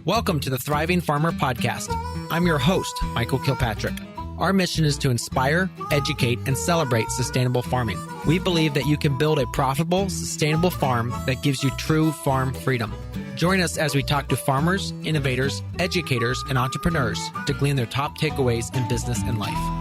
Welcome to the Thriving Farmer Podcast. I'm your host, Michael Kilpatrick. Our mission is to inspire, educate, and celebrate sustainable farming. We believe that you can build a profitable, sustainable farm that gives you true farm freedom. Join us as we talk to farmers, innovators, educators, and entrepreneurs to glean their top takeaways in business and life.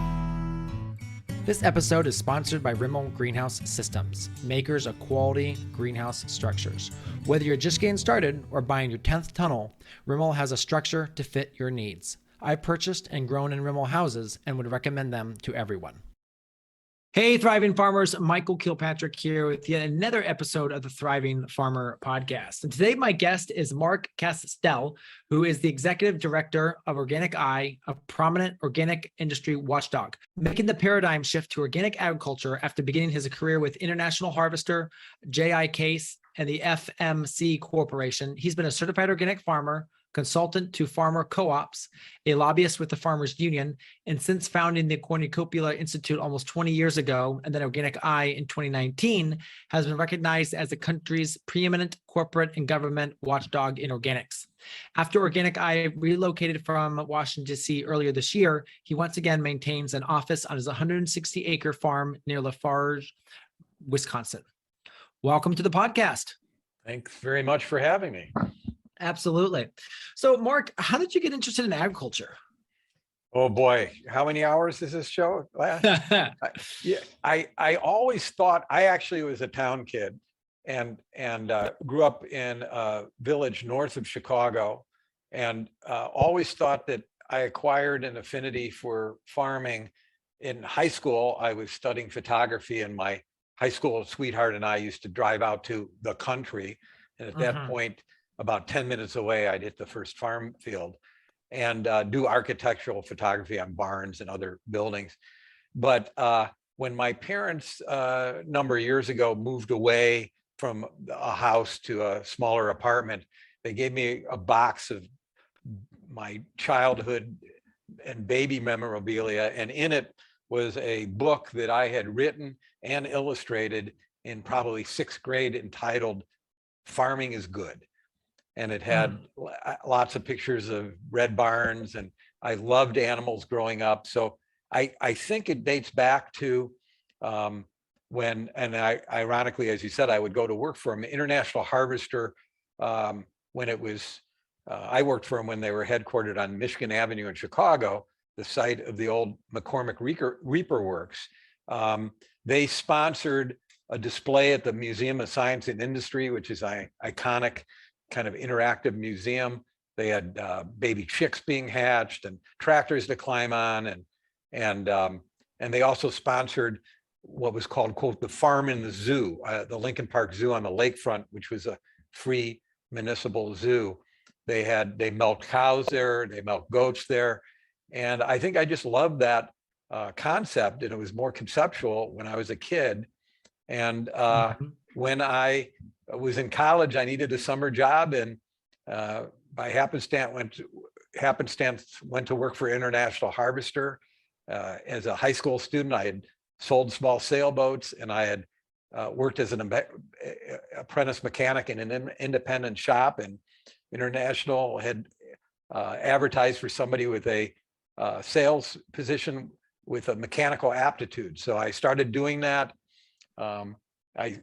This episode is sponsored by Rimmel Greenhouse Systems, makers of quality greenhouse structures. Whether you're just getting started or buying your 10th tunnel, Rimmel has a structure to fit your needs. I've purchased and grown in Rimmel houses and would recommend them to everyone. Hey, Thriving Farmers, Michael Kilpatrick here with yet another episode of the Thriving Farmer Podcast. And today my guest is Mark Kastel, who is the Executive Director of OrganicEye, a prominent organic industry watchdog, making the paradigm shift to organic agriculture after beginning his career with International Harvester, J.I. Case, and the FMC Corporation. He's been a certified organic farmer, consultant to farmer co-ops, a lobbyist with the Farmers Union, and since founding the Cornucopia Institute almost 20 years ago, and then OrganicEye in 2019, has been recognized as the country's preeminent corporate and government watchdog in organics. After OrganicEye relocated from Washington, D.C. earlier this year, he once again maintains an office on his 160-acre farm near Lafarge, Wisconsin. Welcome to the podcast. Thanks very much for having me. Absolutely. So, Mark, how did you get interested in agriculture? Oh boy, how many hours does this show last? I always thought I actually was a town kid, and grew up in a village north of Chicago, and always thought that I acquired an affinity for farming. In high school, I was studying photography, and my high school sweetheart and I used to drive out to the country, and at that point, about 10 minutes away, I'd hit the first farm field and do architectural photography on barns and other buildings. But when my parents, a number of years ago, moved away from a house to a smaller apartment, they gave me a box of my childhood and baby memorabilia. And in it was a book that I had written and illustrated in probably 6th grade entitled Farming is Good. And it had lots of pictures of red barns, and I loved animals growing up. So I think it dates back to when, and ironically, as you said, I would go to work for an International Harvester when it was, I worked for them when they were headquartered on Michigan Avenue in Chicago, the site of the old McCormick Reaper Works. They sponsored a display at the Museum of Science and Industry, which is an iconic kind of interactive museum. They had baby chicks being hatched and tractors to climb on, and they also sponsored what was called, quote, the farm in the zoo, the Lincoln Park Zoo on the lakefront, which was a free municipal zoo. They milked cows there, they milked goats there, and I think I just loved that concept, and it was more conceptual when I was a kid. And when I was in college, I needed a summer job, and by happenstance went to work for International Harvester. As a high school student, I had sold small sailboats, and I had worked as an apprentice mechanic in an independent shop, and International had advertised for somebody with a sales position with a mechanical aptitude. So I started doing that.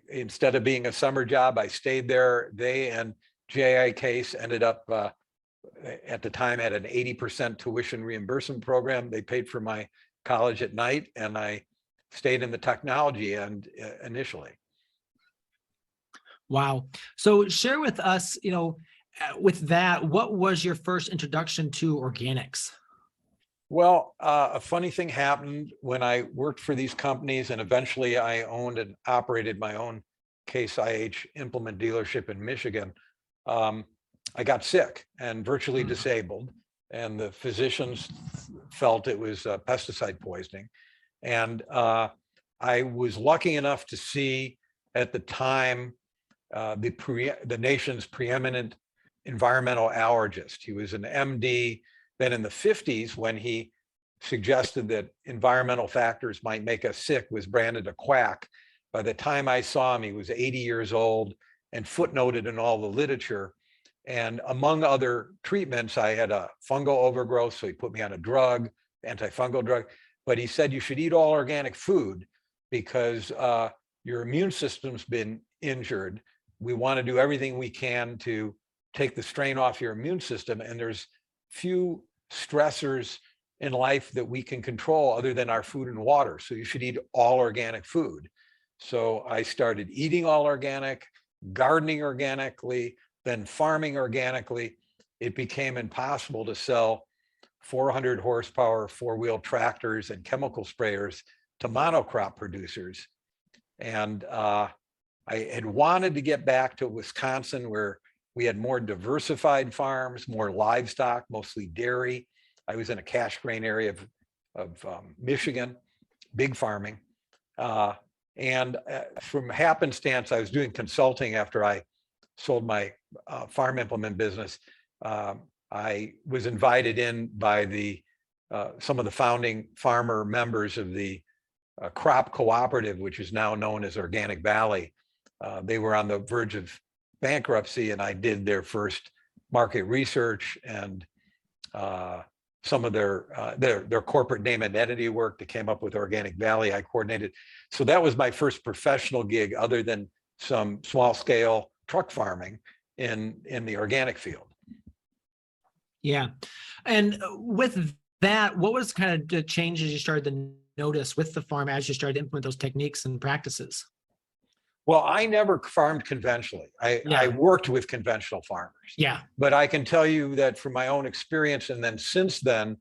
Instead of being a summer job, I stayed there. They and J.I. Case ended up at the time had an 80% tuition reimbursement program. They paid for my college at night, and I stayed in the technology end initially. Wow. So share with us, with that, what was your first introduction to organics? Well, a funny thing happened when I worked for these companies, and eventually I owned and operated my own Case IH implement dealership in Michigan. I got sick and virtually disabled, and the physicians felt it was pesticide poisoning. And I was lucky enough to see at the time the nation's preeminent environmental allergist. He was an MD. Then in the 50s, when he suggested that environmental factors might make us sick, was branded a quack. By the time I saw him, he was 80 years old and footnoted in all the literature. And among other treatments, I had a fungal overgrowth. So he put me on a drug, antifungal drug. But he said you should eat all organic food because your immune system's been injured. We want to do everything we can to take the strain off your immune system. And there's few stressors in life that we can control other than our food and water. So you should eat all organic food. So I started eating all organic, gardening organically, then farming organically. It became impossible to sell 400 horsepower four-wheel tractors and chemical sprayers to monocrop producers. And I had wanted to get back to Wisconsin, where we had more diversified farms, more livestock, mostly dairy. I was in a cash grain area of Michigan, big farming. And from happenstance, I was doing consulting after I sold my farm implement business. I was invited in by some of the founding farmer members of the crop cooperative, which is now known as Organic Valley. They were on the verge of bankruptcy, and I did their first market research and some of their corporate name and entity work that came up with Organic Valley. I coordinated. So that was my first professional gig, other than some small scale truck farming in the organic field. Yeah. And with that, what was kind of the changes you started to notice with the farm as you started to implement those techniques and practices? Well, I never farmed conventionally. I worked with conventional farmers. Yeah. But I can tell you that from my own experience, and then since then,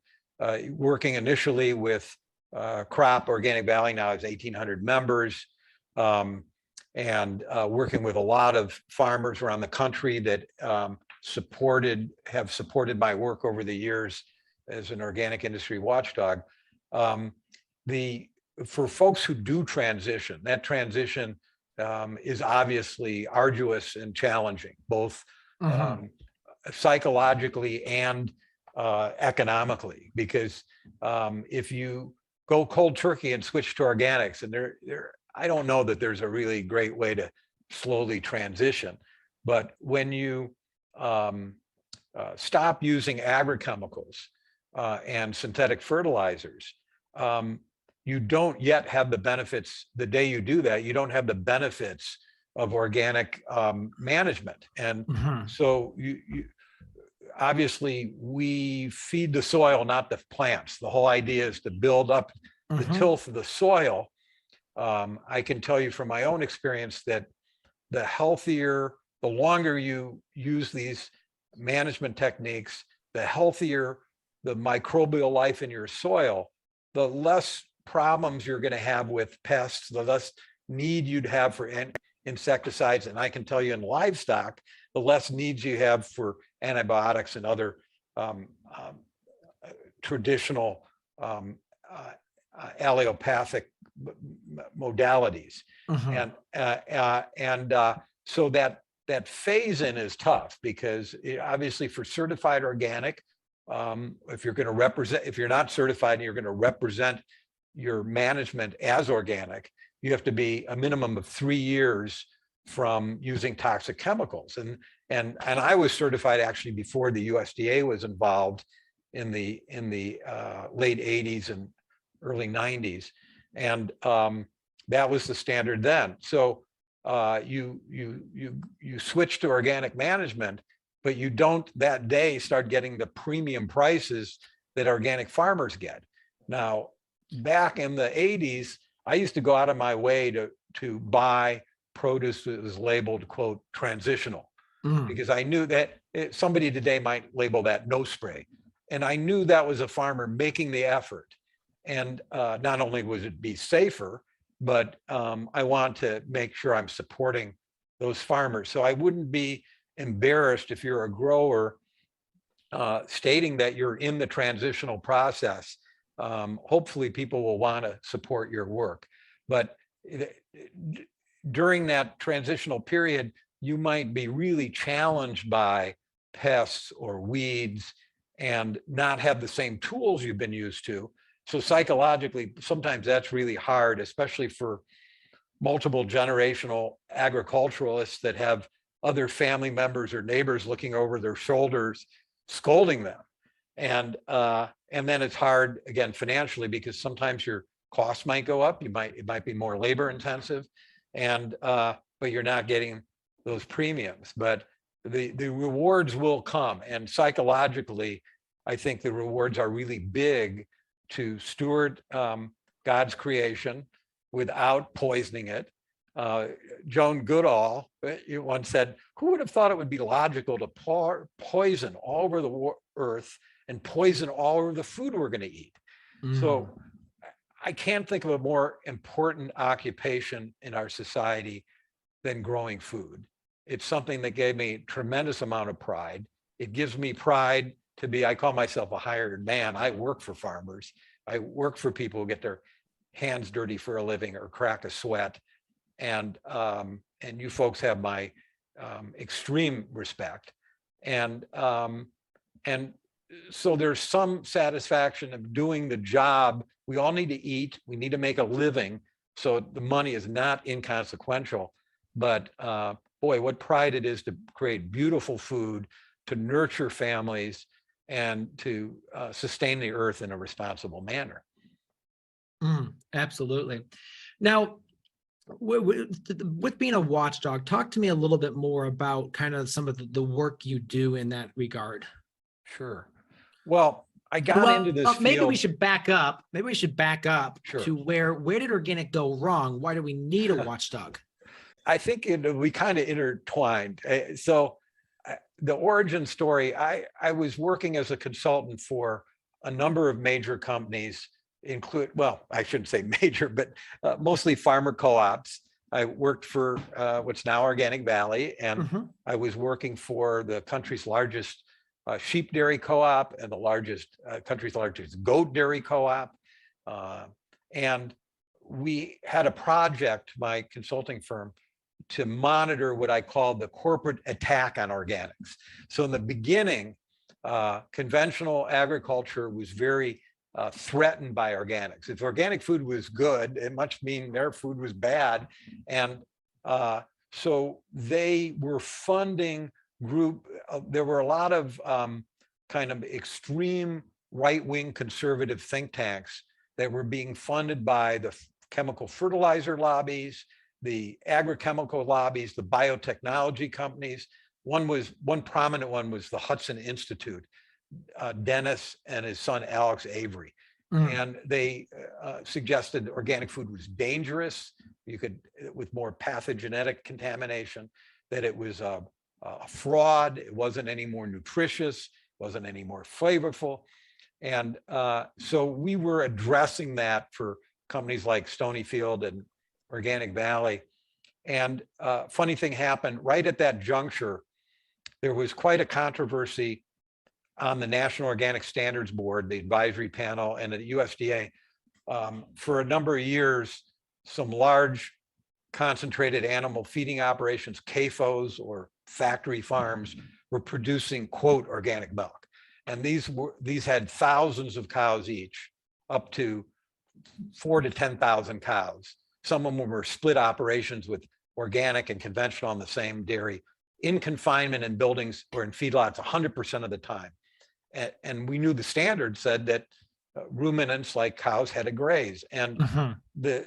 working initially with Crop Organic Valley, now has 1,800 members, and working with a lot of farmers around the country that have supported my work over the years as an organic industry watchdog. For folks who do transition, that transition is obviously arduous and challenging, both psychologically and economically, because if you go cold turkey and switch to organics, and I don't know that there's a really great way to slowly transition, but when you stop using agrochemicals and synthetic fertilizers, you don't yet have the benefits. The day you do that, you don't have the benefits of organic management. And so obviously we feed the soil, not the plants. The whole idea is to build up the tilth of the soil. I can tell you from my own experience that the longer you use these management techniques, the healthier the microbial life in your soil, the less problems you're going to have with pests, the less need you'd have for insecticides. And I can tell you in livestock, the less needs you have for antibiotics and other traditional allelopathic modalities. So that phase in is tough, because obviously for certified organic, if you're not certified and you're going to represent your management as organic, you have to be a minimum of 3 years from using toxic chemicals. And I was certified actually before the USDA was involved in the late 80s and early 90s. And that was the standard then. So you switch to organic management, but you don't that day start getting the premium prices that organic farmers get. Now, back in the 80s, I used to go out of my way to buy produce that was labeled, quote, transitional, because I knew that somebody today might label that no spray. And I knew that was a farmer making the effort. And not only would it be safer, but I want to make sure I'm supporting those farmers. So I wouldn't be embarrassed if you're a grower stating that you're in the transitional process. Hopefully people will want to support your work. But during that transitional period, you might be really challenged by pests or weeds and not have the same tools you've been used to. So psychologically, sometimes that's really hard, especially for multiple generational agriculturalists that have other family members or neighbors looking over their shoulders, scolding them. And then it's hard again financially, because sometimes your costs might go up. It might be more labor intensive, and but you're not getting those premiums. But the rewards will come, and psychologically, I think the rewards are really big to steward God's creation without poisoning it. Joan Goodall once said, "Who would have thought it would be logical to poison all over the earth and poison all over the food we're going to eat?" So I can't think of a more important occupation in our society than growing food. It's something that gave me tremendous amount of pride. It gives me pride to be, I call myself a hired man. I work for farmers. I work for people who get their hands dirty for a living or crack a sweat. And you folks have my extreme respect. And so there's some satisfaction of doing the job. We all need to eat. We need to make a living. So the money is not inconsequential. But boy, what pride it is to create beautiful food, to nurture families, and to sustain the earth in a responsible manner. Absolutely. Now, with being a watchdog, talk to me a little bit more about kind of some of the work you do in that regard. Sure. Well, I got into this field. Maybe we should back up. Sure. To where did organic go wrong? Why do we need a watchdog? I think we kind of intertwined. So the origin story, I was working as a consultant for a number of major companies, well, I shouldn't say major, but mostly farmer co-ops. I worked for what's now Organic Valley, and I was working for the country's largest sheep dairy co-op and the country's largest goat dairy co-op. And we had a project, my consulting firm, to monitor what I call the corporate attack on organics. So in the beginning, conventional agriculture was very threatened by organics. If organic food was good, it must mean their food was bad. And so they were funding there were a lot of kind of extreme right-wing conservative think tanks that were being funded by the chemical fertilizer lobbies, the agrochemical lobbies, the biotechnology companies. One prominent one was the Hudson Institute, Dennis and his son Alex Avery. And they suggested organic food was dangerous. With more pathogenic contamination, that it was a fraud. It wasn't any more nutritious, wasn't any more flavorful. And so we were addressing that for companies like Stonyfield and Organic Valley. And funny thing happened right at that juncture. There was quite a controversy on the National Organic Standards Board, the advisory panel, and at USDA. For a number of years, some large concentrated animal feeding operations, CAFOs or factory farms, were producing, quote, organic milk. And these had thousands of cows each, up to 4,000 to 10,000 cows. Some of them were split operations with organic and conventional on the same dairy, in confinement in buildings or in feedlots 100% of the time. And we knew the standard said that ruminants like cows had to graze. And the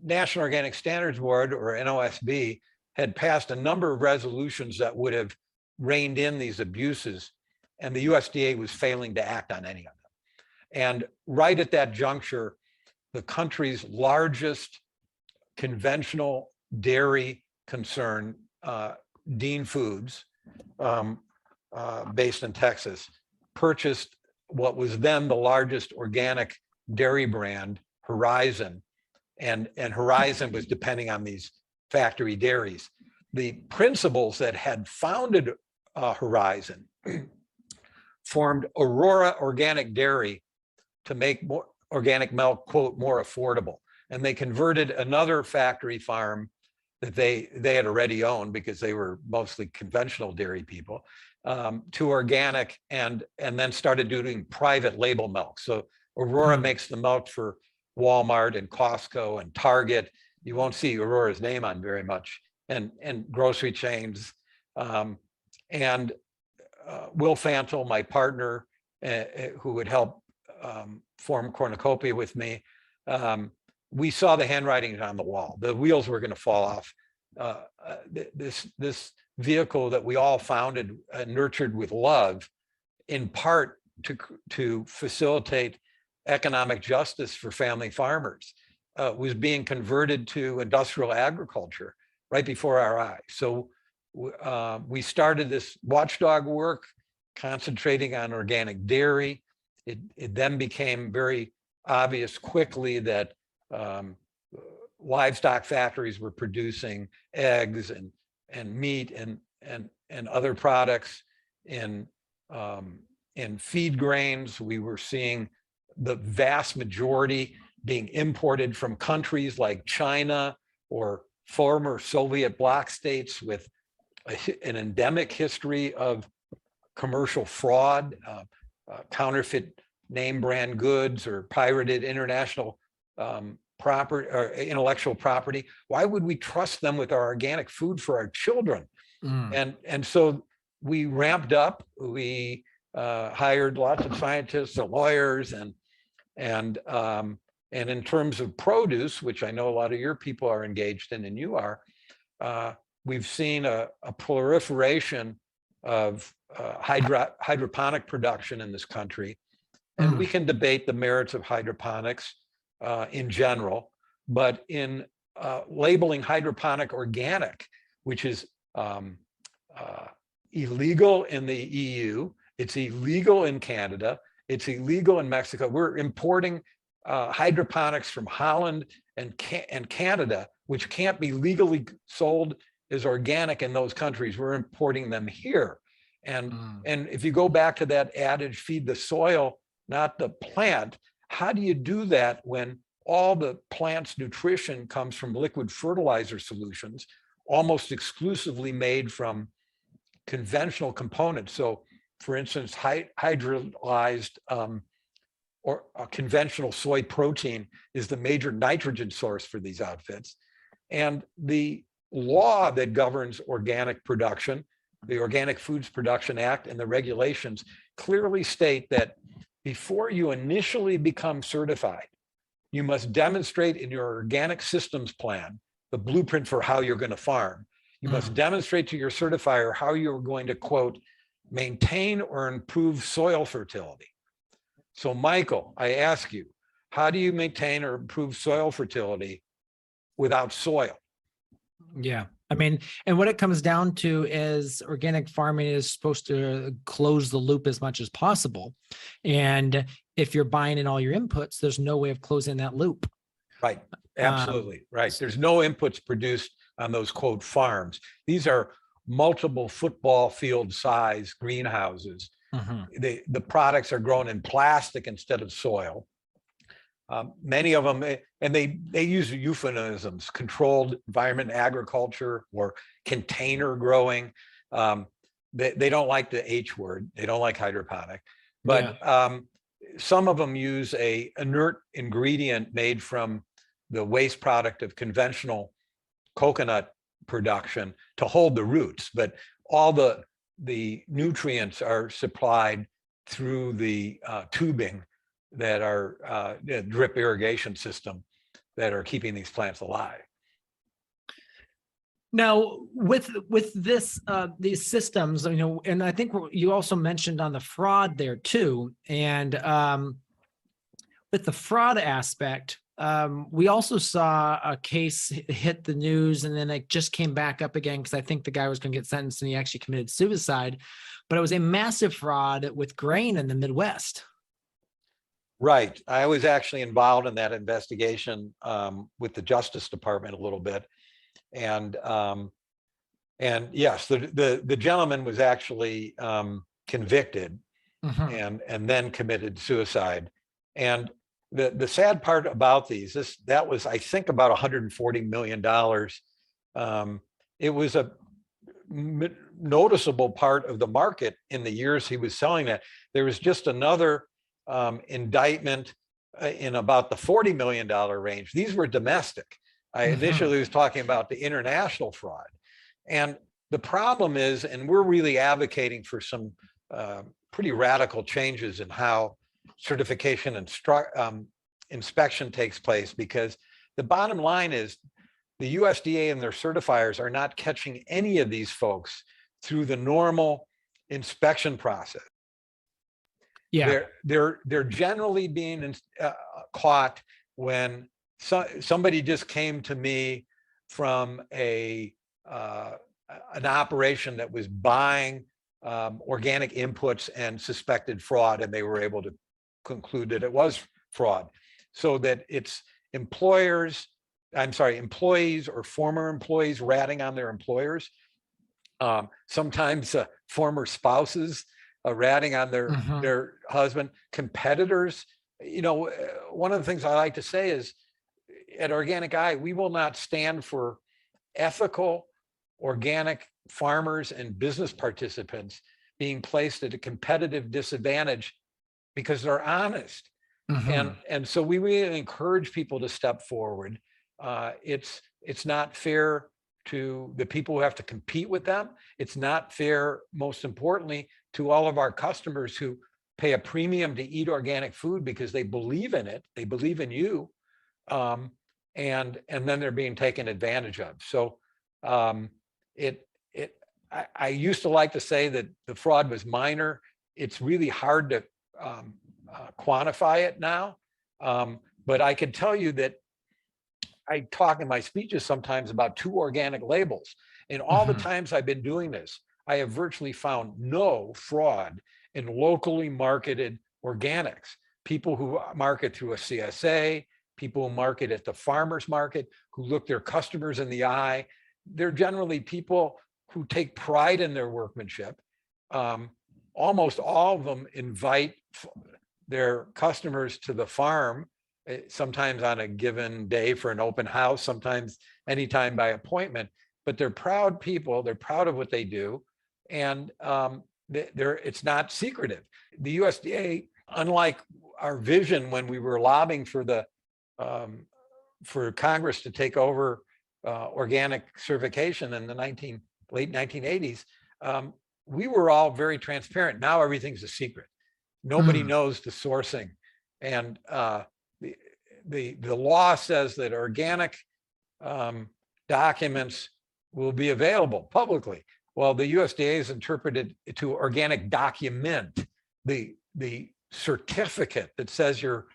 National Organic Standards Board, or NOSB, had passed a number of resolutions that would have reined in these abuses, and the USDA was failing to act on any of them. And right at that juncture, the country's largest conventional dairy concern, Dean Foods, based in Texas, purchased what was then the largest organic dairy brand, Horizon. And Horizon was depending on these factory dairies. The principals that had founded Horizon formed Aurora Organic Dairy to make more organic milk, quote, more affordable. And they converted another factory farm that they had already owned, because they were mostly conventional dairy people, to organic, and then started doing private label milk. So Aurora makes the milk for Walmart and Costco and Target. You won't see Aurora's name on very much, and grocery chains. And Will Fantle, my partner, who would help form Cornucopia with me, we saw the handwriting on the wall. The wheels were going to fall off. This vehicle that we all founded and nurtured with love, in part to facilitate economic justice for family farmers, was being converted to industrial agriculture right before our eyes. So we started this watchdog work, concentrating on organic dairy. It then became very obvious quickly that livestock factories were producing eggs and meat and other products. In feed grains, we were seeing the vast majority being imported from countries like China or former Soviet bloc states with an endemic history of commercial fraud, counterfeit name brand goods, or pirated international property or intellectual property. Why would we trust them with our organic food for our children? And so we ramped up. We hired lots of scientists and lawyers, and in terms of produce, which I know a lot of your people are engaged in, and you are, we've seen a proliferation of hydroponic production in this country. And we can debate the merits of hydroponics in general, but in labeling hydroponic organic, which is illegal in the EU, it's illegal in Canada, it's illegal in Mexico. We're importing hydroponics from Holland and Canada, which can't be legally sold as organic in those countries. We're importing them here. And if you go back to that adage, feed the soil, not the plant, how do you do that when all the plant's nutrition comes from liquid fertilizer solutions, almost exclusively made from conventional components? So for instance, hydrolyzed or a conventional soy protein is the major nitrogen source for these outfits. And the law that governs organic production, the Organic Foods Production Act, and the regulations clearly state that before you initially become certified, you must demonstrate in your organic systems plan, the blueprint for how you're going to farm. You must demonstrate to your certifier how you're going to, quote, maintain or improve soil fertility. So Michael, I ask you, how do you maintain or improve soil fertility without soil? Yeah. I mean, and what it comes down to is organic farming is supposed to close the loop as much as possible. And if you're buying in all your inputs, there's no way of closing that loop. Right. Absolutely. Right. There's no inputs produced on those, quote, farms. These are multiple football field size greenhouses. The products are grown in plastic instead of soil. Many of them, and they use euphemisms, controlled environment agriculture or container growing. They don't like the H word. They don't like hydroponic, but some of them use a inert ingredient made from the waste product of conventional coconut production to hold the roots, but all the nutrients are supplied through the tubing that are drip irrigation system that are keeping these plants alive. Now, with this these systems, you know, and I think you also mentioned on the fraud there too, and with the fraud aspect, we also saw a case hit the news, and then it just came back up again because I think the guy was going to get sentenced and he actually committed suicide. But it was a massive fraud with grain in the Midwest. Right. I was actually involved in that investigation with the Justice Department a little bit. And yes, the gentleman was actually convicted and then committed suicide. And the sad part about that was, I think, about $140 million. It was a noticeable part of the market in the years he was selling that. There was just another indictment in about the $40 million range. These were domestic. I initially was talking about the international fraud. And The problem is, and we're really advocating for some pretty radical changes in how certification and inspection takes place, because the bottom line is the USDA and their certifiers are not catching any of these folks through the normal inspection process. Yeah. They're generally being caught when somebody just came to me from an operation that was buying organic inputs and suspected fraud, and they were able to conclude that it was fraud. So that it's employees or former employees ratting on their employers. Sometimes former spouses ratting on their husband, competitors. One of the things I like to say is, at OrganicEye, we will not stand for ethical organic farmers and business participants being placed at a competitive disadvantage because they're honest. And so we really encourage people to step forward. It's not fair to the people who have to compete with them. It's not fair, most importantly, to all of our customers who pay a premium to eat organic food because they believe in it. They believe in you. And then they're being taken advantage of. So I used to like to say that the fraud was minor. It's really hard to quantify it now. But I can tell you that I talk in my speeches sometimes about 2 organic labels. And all the times I've been doing this, I have virtually found no fraud in locally marketed organics. People who market through a CSA, people who market at the farmer's market, who look their customers in the eye. They're generally people who take pride in their workmanship. Almost all of them invite their customers to the farm, sometimes on a given day for an open house, sometimes anytime by appointment. But they're proud people. They're proud of what they do. And it's not secretive. The USDA, unlike our vision when we were lobbying for for Congress to take over organic certification in the late 1980s, we were all very transparent. Now everything's a secret. Nobody knows the sourcing. And the law says that organic documents will be available publicly. Well, the USDA has interpreted it to organic document, the certificate that says your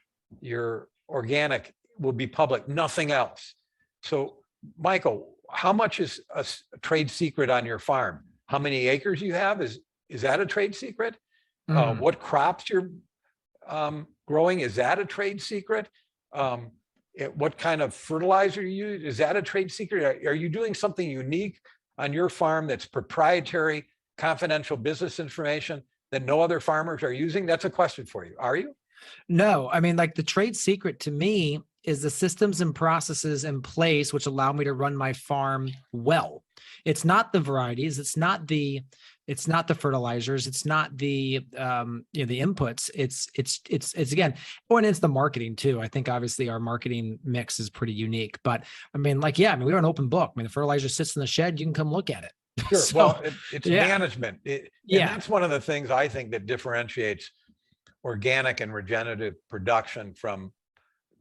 organic will be public, nothing else. So, Michael, how much is a trade secret on your farm? How many acres you have? Is that a trade secret? What crops you're growing? Is that a trade secret? What kind of fertilizer you use? Is that a trade secret? Are you doing something unique on your farm that's proprietary, confidential business information that no other farmers are using? That's a question for you. Are you? No, I mean, like, the trade secret to me is the systems and processes in place which allow me to run my farm well. It's not the varieties. It's not the fertilizers. It's not the the inputs. It's again, and it's the marketing too. I think obviously our marketing mix is pretty unique, but I mean, we're an open book. I mean, the fertilizer sits in the shed. You can come look at it. Sure. So, well, it's management. And that's one of the things I think that differentiates organic and regenerative production from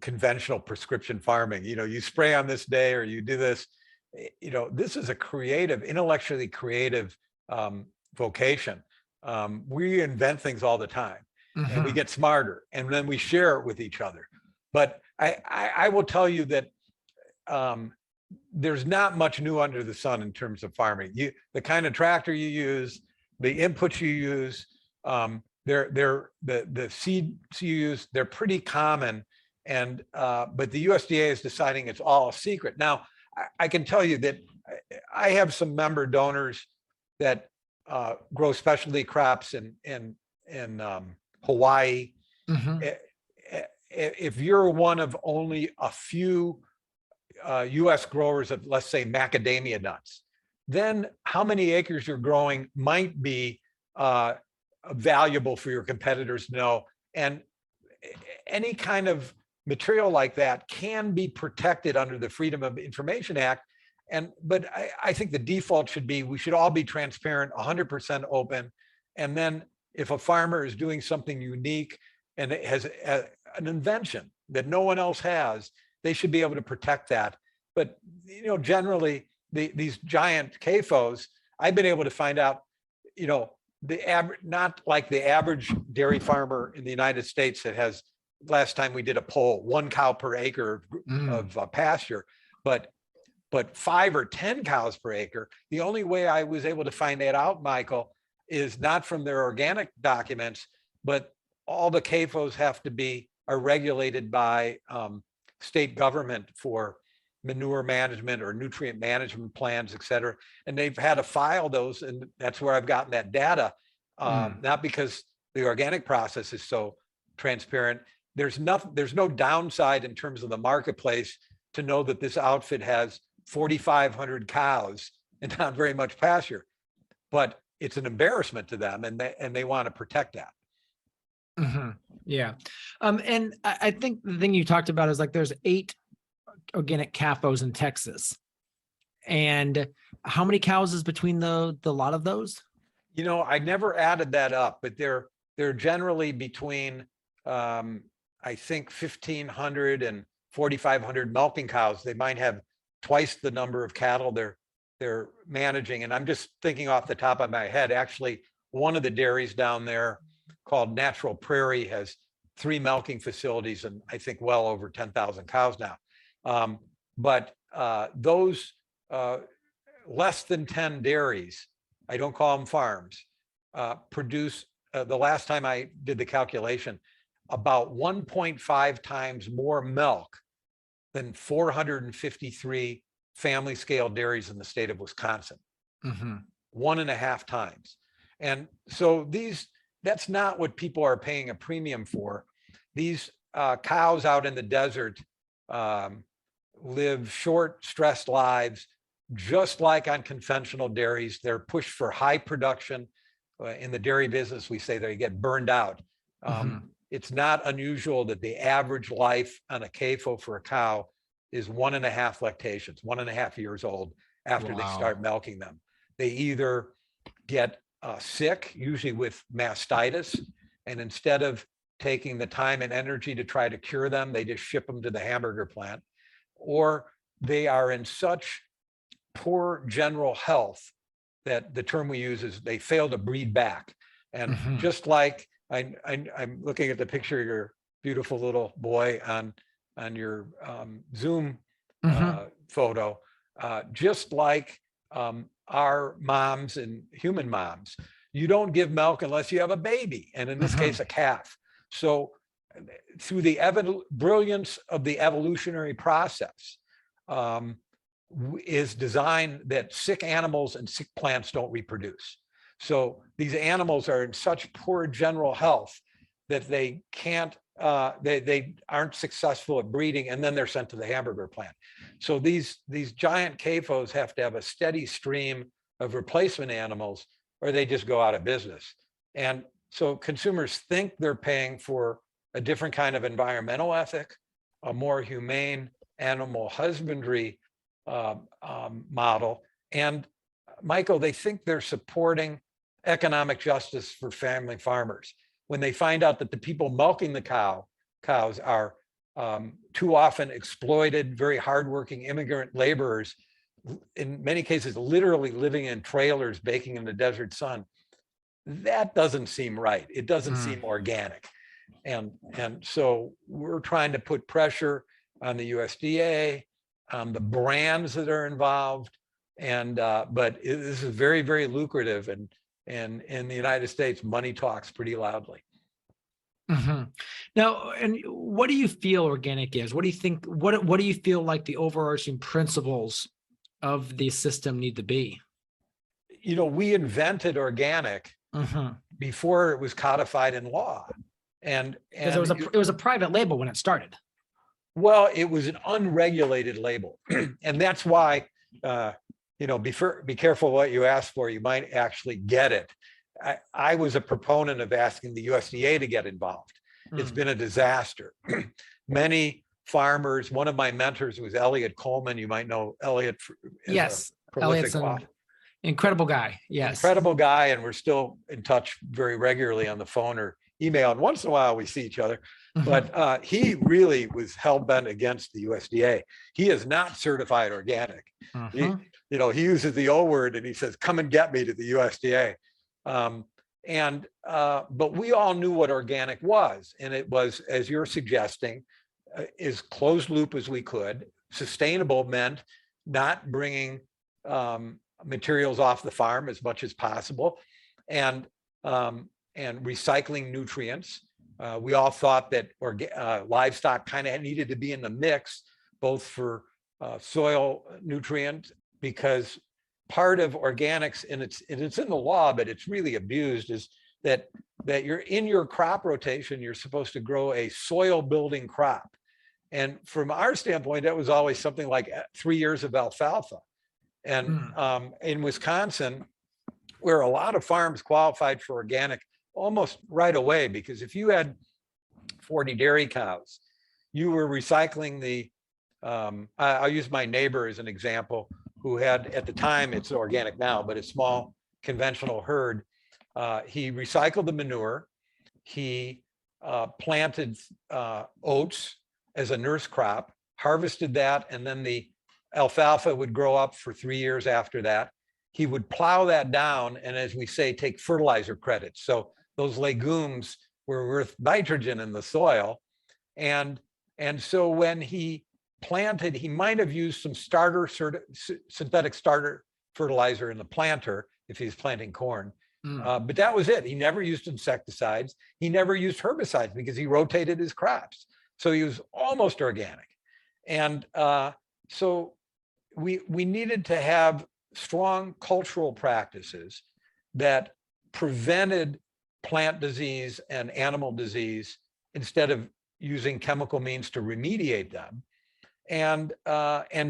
conventional prescription farming. You spray on this day, or you do this. This is a creative, intellectually creative vocation. We invent things all the time, and we get smarter, and then we share it with each other. But I will tell you that there's not much new under the sun in terms of farming. The kind of tractor you use, the inputs you use, the seeds you use, they're pretty common. And but the USDA is deciding it's all a secret. Now, I can tell you that I have some member donors that grow specialty crops in Hawaii. If you're one of only a few US growers of, let's say, macadamia nuts, then how many acres you're growing might be valuable for your competitors to know. And any kind of material like that can be protected under the Freedom of Information Act But I think the default should be, we should all be transparent, 100% open. And then if a farmer is doing something unique and it has an invention that no one else has, they should be able to protect that. But, generally these giant CAFOs, I've been able to find out, not like the average dairy farmer in the United States that has, last time we did a poll, 1 cow per acre of pasture, but 5 or 10 cows per acre. The only way I was able to find that out, Michael, is not from their organic documents, but all the CAFOs are regulated by state government for manure management or nutrient management plans, et cetera. And they've had to file those, and that's where I've gotten that data. Not because the organic process is so transparent. There's no downside in terms of the marketplace to know that this outfit has 4,500 cows and not very much pasture, but it's an embarrassment to them, and they want to protect that. Mm-hmm. Yeah. And I think the thing you talked about is like there's 8 organic CAFOs in Texas. And how many cows is between the lot of those? I never added that up, but they're generally between I think 1,500 and 4,500 milking cows. They might have twice the number of cattle they're managing. And I'm just thinking off the top of my head, actually, one of the dairies down there called Natural Prairie has 3 milking facilities and I think well over 10,000 cows now. But those less than 10 dairies, I don't call them farms, produce, the last time I did the calculation, about 1.5 times more milk than 453 family scale dairies in the state of Wisconsin. 1.5 times. And so that's not what people are paying a premium for. These cows out in the desert live short, stressed lives, just like on conventional dairies. They're pushed for high production. In the dairy business, we say they get burned out. It's not unusual that the average life on a CAFO for a cow is 1.5 lactations, 1.5 years old after they start milking them. They either get sick, usually with mastitis, and instead of taking the time and energy to try to cure them, they just ship them to the hamburger plant, or they are in such poor general health that the term we use is they fail to breed back. And just like I'm looking at the picture of your beautiful little boy on your Zoom photo, just like our moms and human moms, you don't give milk unless you have a baby, and in this case, a calf. So through the brilliance of the evolutionary process, is designed that sick animals and sick plants don't reproduce. So these animals are in such poor general health that they can't, they aren't successful at breeding, and then they're sent to the hamburger plant. So these giant CAFOs have to have a steady stream of replacement animals, or they just go out of business. And so consumers think they're paying for a different kind of environmental ethic, a more humane animal husbandry model. And Michael, they think they're supporting economic justice for family farmers when they find out that the people milking the cows are too often exploited, very hardworking immigrant laborers, in many cases literally living in trailers, baking in the desert sun. That doesn't seem right. It doesn't seem organic. And so we're trying to put pressure on the USDA, the brands that are involved, and but this is very, very lucrative, and in the United States, money talks pretty loudly. Now, and what do you feel organic is? What do you think? What do you feel like the overarching principles of the system need to be? We invented organic before it was codified in law, and it was a private label when it started. Well, it was an unregulated label, and that's why be careful what you ask for. You might actually get it. I was a proponent of asking the USDA to get involved. It's been a disaster. Many farmers. One of my mentors was Elliot Coleman. You might know Elliot. Yes, Prolific Elliot's an incredible guy. Yes. Incredible guy. And we're still in touch very regularly on the phone or email. And once in a while we see each other. But he really was hell-bent against the USDA. He is not certified organic. He uses the O word and he says, come and get me to the USDA. But we all knew what organic was. And it was, as you're suggesting, as closed loop as we could. Sustainable meant not bringing materials off the farm as much as possible, and recycling nutrients. We all thought that livestock kind of needed to be in the mix, both for soil nutrients, because part of organics, and it's in the law, but it's really abused, is that you're in your crop rotation, you're supposed to grow a soil building crop. And from our standpoint, that was always something like 3 years of alfalfa. And in Wisconsin, where a lot of farms qualified for organic almost right away, because if you had 40 dairy cows, you were recycling the, I'll use my neighbor as an example, who had, at the time, it's organic now, but a small conventional herd. He recycled the manure. He planted oats as a nurse crop, harvested that, and then the alfalfa would grow up for 3 years after that. He would plow that down and, as we say, take fertilizer credits. So those legumes were worth nitrogen in the soil. And so when he planted, he might have used some synthetic starter fertilizer in the planter if he's planting corn. But that was it. He never used insecticides. He never used herbicides because he rotated his crops. So he was almost organic. And so we needed to have strong cultural practices that prevented plant disease and animal disease instead of using chemical means to remediate them, and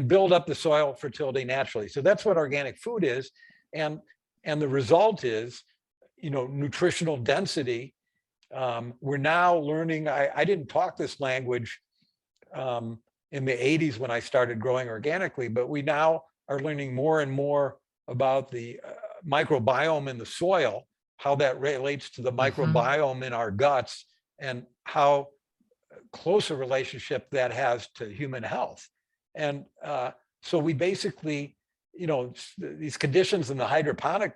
build up the soil fertility naturally. So that's what organic food is. And the result is, nutritional density. We're now learning, I didn't talk this language in the 80s when I started growing organically, but we now are learning more and more about the microbiome in the soil, how that relates to the microbiome in our guts, and how close a relationship that has to human health. And so we basically, these conditions in the hydroponic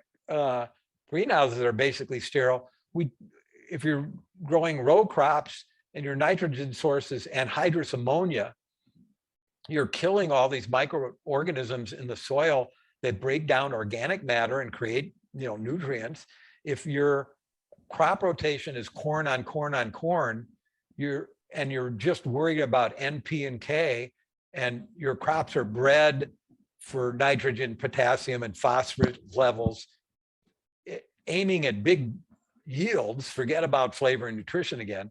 greenhouses are basically sterile. If you're growing row crops and your nitrogen sources anhydrous ammonia, you're killing all these microorganisms in the soil that break down organic matter and create, nutrients. If your crop rotation is corn on corn on corn, you're just worried about N, P, and K, and your crops are bred for nitrogen, potassium, and phosphorus levels, aiming at big yields, forget about flavor and nutrition again.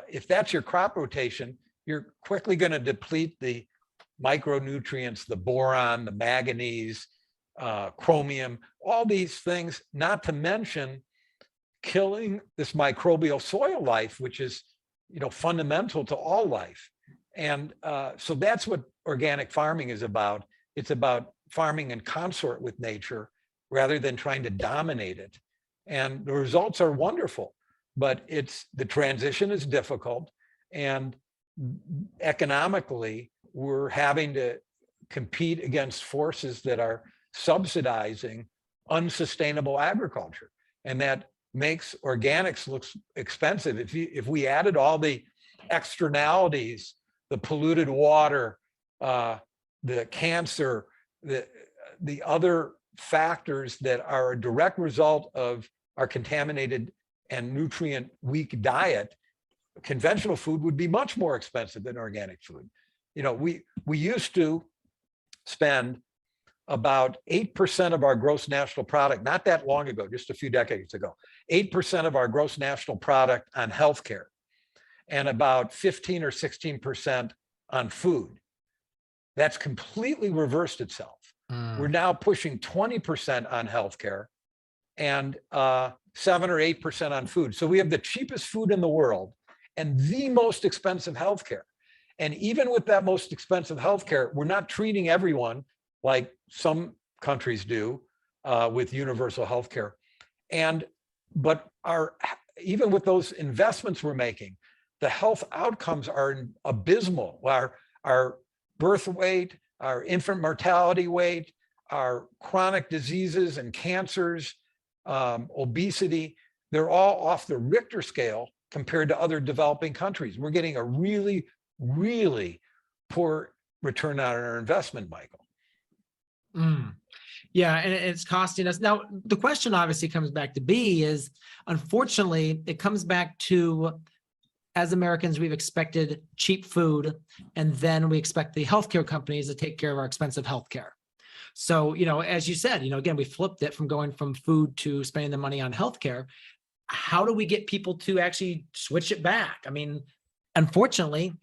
If that's your crop rotation, you're quickly going to deplete the micronutrients, the boron, the manganese, chromium, all these things, not to mention killing this microbial soil life, which is, fundamental to all life. And so that's what organic farming is about. It's about farming in consort with nature rather than trying to dominate it. And the results are wonderful, but the transition is difficult, and economically we're having to compete against forces that are subsidizing unsustainable agriculture, and that makes organics look expensive. If we added all the externalities, the polluted water, the cancer, the other factors that are a direct result of our contaminated and nutrient weak diet, conventional food would be much more expensive than organic food. We used to spend about 8% of our gross national product, not that long ago, just a few decades ago, 8% of our gross national product on healthcare, and about 15 or 16% on food. That's completely reversed itself. We're now pushing 20% on healthcare and 7 or 8% on food. So we have the cheapest food in the world and the most expensive healthcare. And even with that most expensive healthcare, we're not treating everyone like some countries do with universal healthcare. But even with those investments we're making, the health outcomes are abysmal. Our birth weight, our infant mortality rate, our chronic diseases and cancers, obesity, they're all off the Richter scale compared to other developing countries. We're getting a really, really poor return on our investment, Michael. Yeah, and it's costing us. Now, the question obviously comes back to is, unfortunately, it comes back to, as Americans, we've expected cheap food, and then we expect the healthcare companies to take care of our expensive healthcare. So, as you said, again, we flipped it from going from food to spending the money on healthcare. How do we get people to actually switch it back? I mean, unfortunately,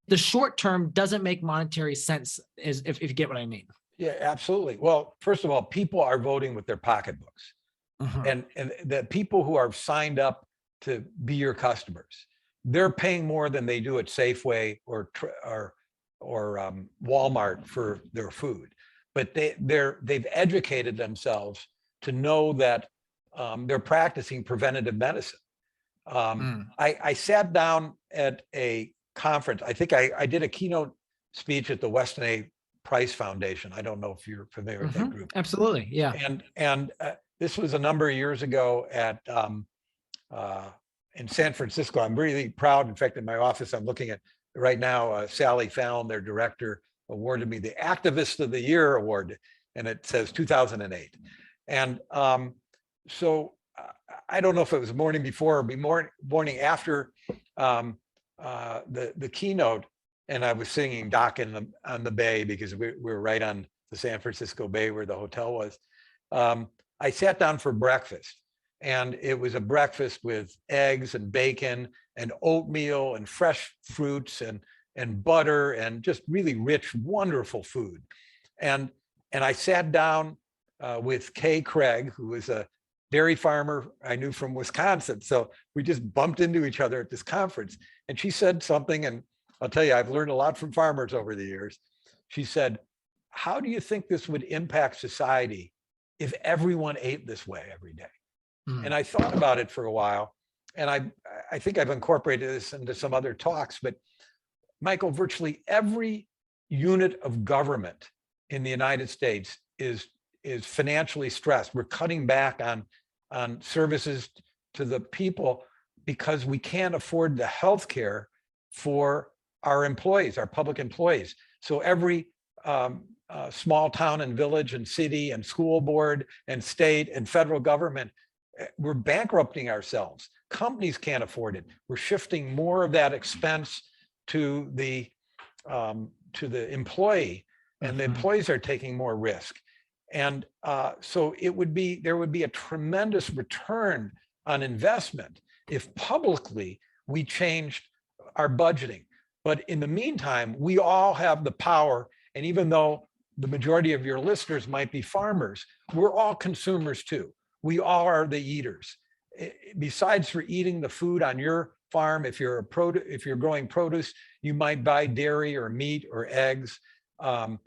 the short term doesn't make monetary sense, if you get what I mean. Yeah, absolutely. Well, first of all, people are voting with their pocketbooks. And the people who are signed up to be your customers, they're paying more than they do at Safeway or Walmart for their food. But they've educated themselves to know that they're practicing preventative medicine. I sat down at a conference. I think I did a keynote speech at the Weston A. Price Foundation. I don't know if you're familiar with that group. Absolutely, yeah. And this was a number of years ago in San Francisco. I'm really proud. In fact, in my office, I'm looking at right now. Sally Fallon, their director, awarded me the Activist of the Year award, and it says 2008. And so I don't know if it was morning before or morning after the keynote, and I was singing "Dock on the Bay" because we were right on the San Francisco Bay where the hotel was. I sat down for breakfast, and it was a breakfast with eggs and bacon and oatmeal and fresh fruits and butter and just really rich, wonderful food. And I sat down with Kay Craig, who was a dairy farmer I knew from Wisconsin. So we just bumped into each other at this conference. And she said something, and I'll tell you, I've learned a lot from farmers over the years. She said, "How do you think this would impact society if everyone ate this way every day?" And I thought about it for a while, and I think I've incorporated this into some other talks, but Michael, virtually every unit of government in the United States is financially stressed. We're cutting back on services to the people because we can't afford the health care for our employees, our public employees. So every small town and village and city and school board and state and federal government, we're bankrupting ourselves. Companies can't afford it. We're shifting more of that expense to the employee, and the employees are taking more risk. And so there would be a tremendous return on investment if publicly we changed our budgeting. But in the meantime, we all have the power. And even though the majority of your listeners might be farmers, we're all consumers too. We all are the eaters. Besides for eating the food on your farm, if you're growing produce, you might buy dairy or meat or eggs. I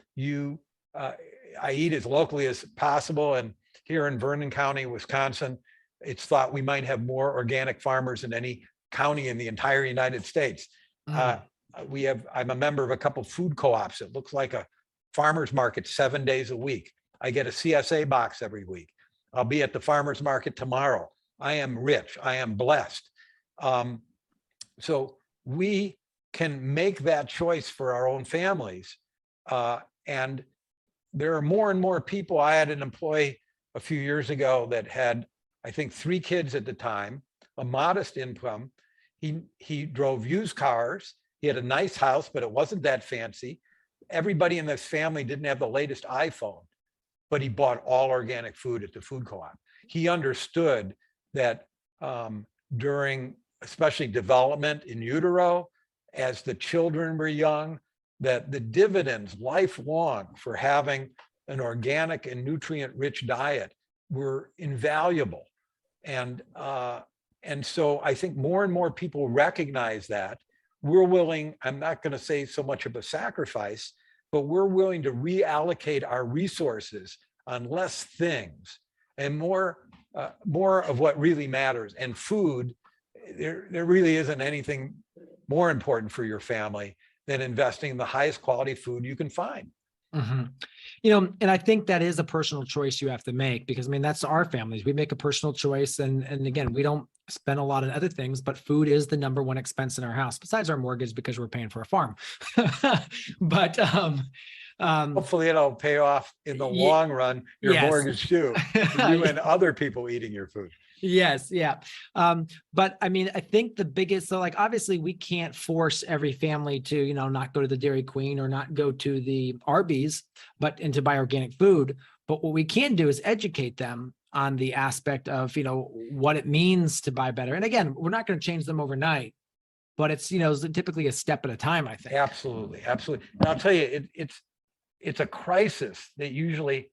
eat as locally as possible. And here in Vernon County, Wisconsin, it's thought we might have more organic farmers than any county in the entire United States. I'm a member of a couple food co-ops. It looks like a farmer's market 7 days a week. I get a CSA box every week. I'll be at the farmer's market tomorrow. I am rich. I am blessed. So we can make that choice for our own families. And there are more and more people. I had an employee a few years ago that had, I think, 3 kids at the time, a modest income. He drove used cars. He had a nice house, but it wasn't that fancy. Everybody in this family didn't have the latest iPhone, but he bought all organic food at the food co-op. He understood that during especially development in utero, as the children were young, that the dividends lifelong for having an organic and nutrient-rich diet were invaluable. And so I think more and more people recognize that. we're willing, I'm not going to say so much of a sacrifice, but we're willing to reallocate our resources on less things and more of what really matters. And food, there really isn't anything more important for your family than investing in the highest quality food you can find. Mm-hmm. You know, and I think that is a personal choice you have to make, because I mean, that's our families. We make a personal choice. And again, we don't spend a lot on other things, but food is the number one expense in our house, besides our mortgage, because we're paying for a farm. But hopefully it'll pay off in the long run, your mortgage too, for you and other people eating your food. Yes. Yeah. But I mean, I think the biggest, so like, obviously we can't force every family to, you know, not go to the Dairy Queen or not go to the Arby's, and to buy organic food. But what we can do is educate them on the aspect of, you know, what it means to buy better. And again, we're not going to change them overnight, but it's, you know, typically a step at a time, I think. Absolutely. Absolutely. And I'll tell you, it's a crisis that usually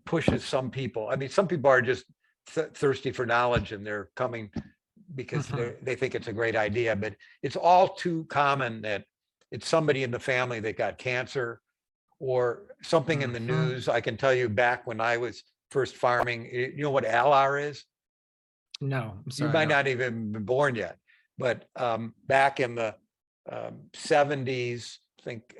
pushes some people. I mean, some people are just thirsty for knowledge and they're coming because they think it's a great idea, but it's all too common that it's somebody in the family that got cancer or something in the news. I can tell you, back when I was first farming, you know what ALAR is? No, I'm sorry. You might not even been born yet, but back in the 70s, I think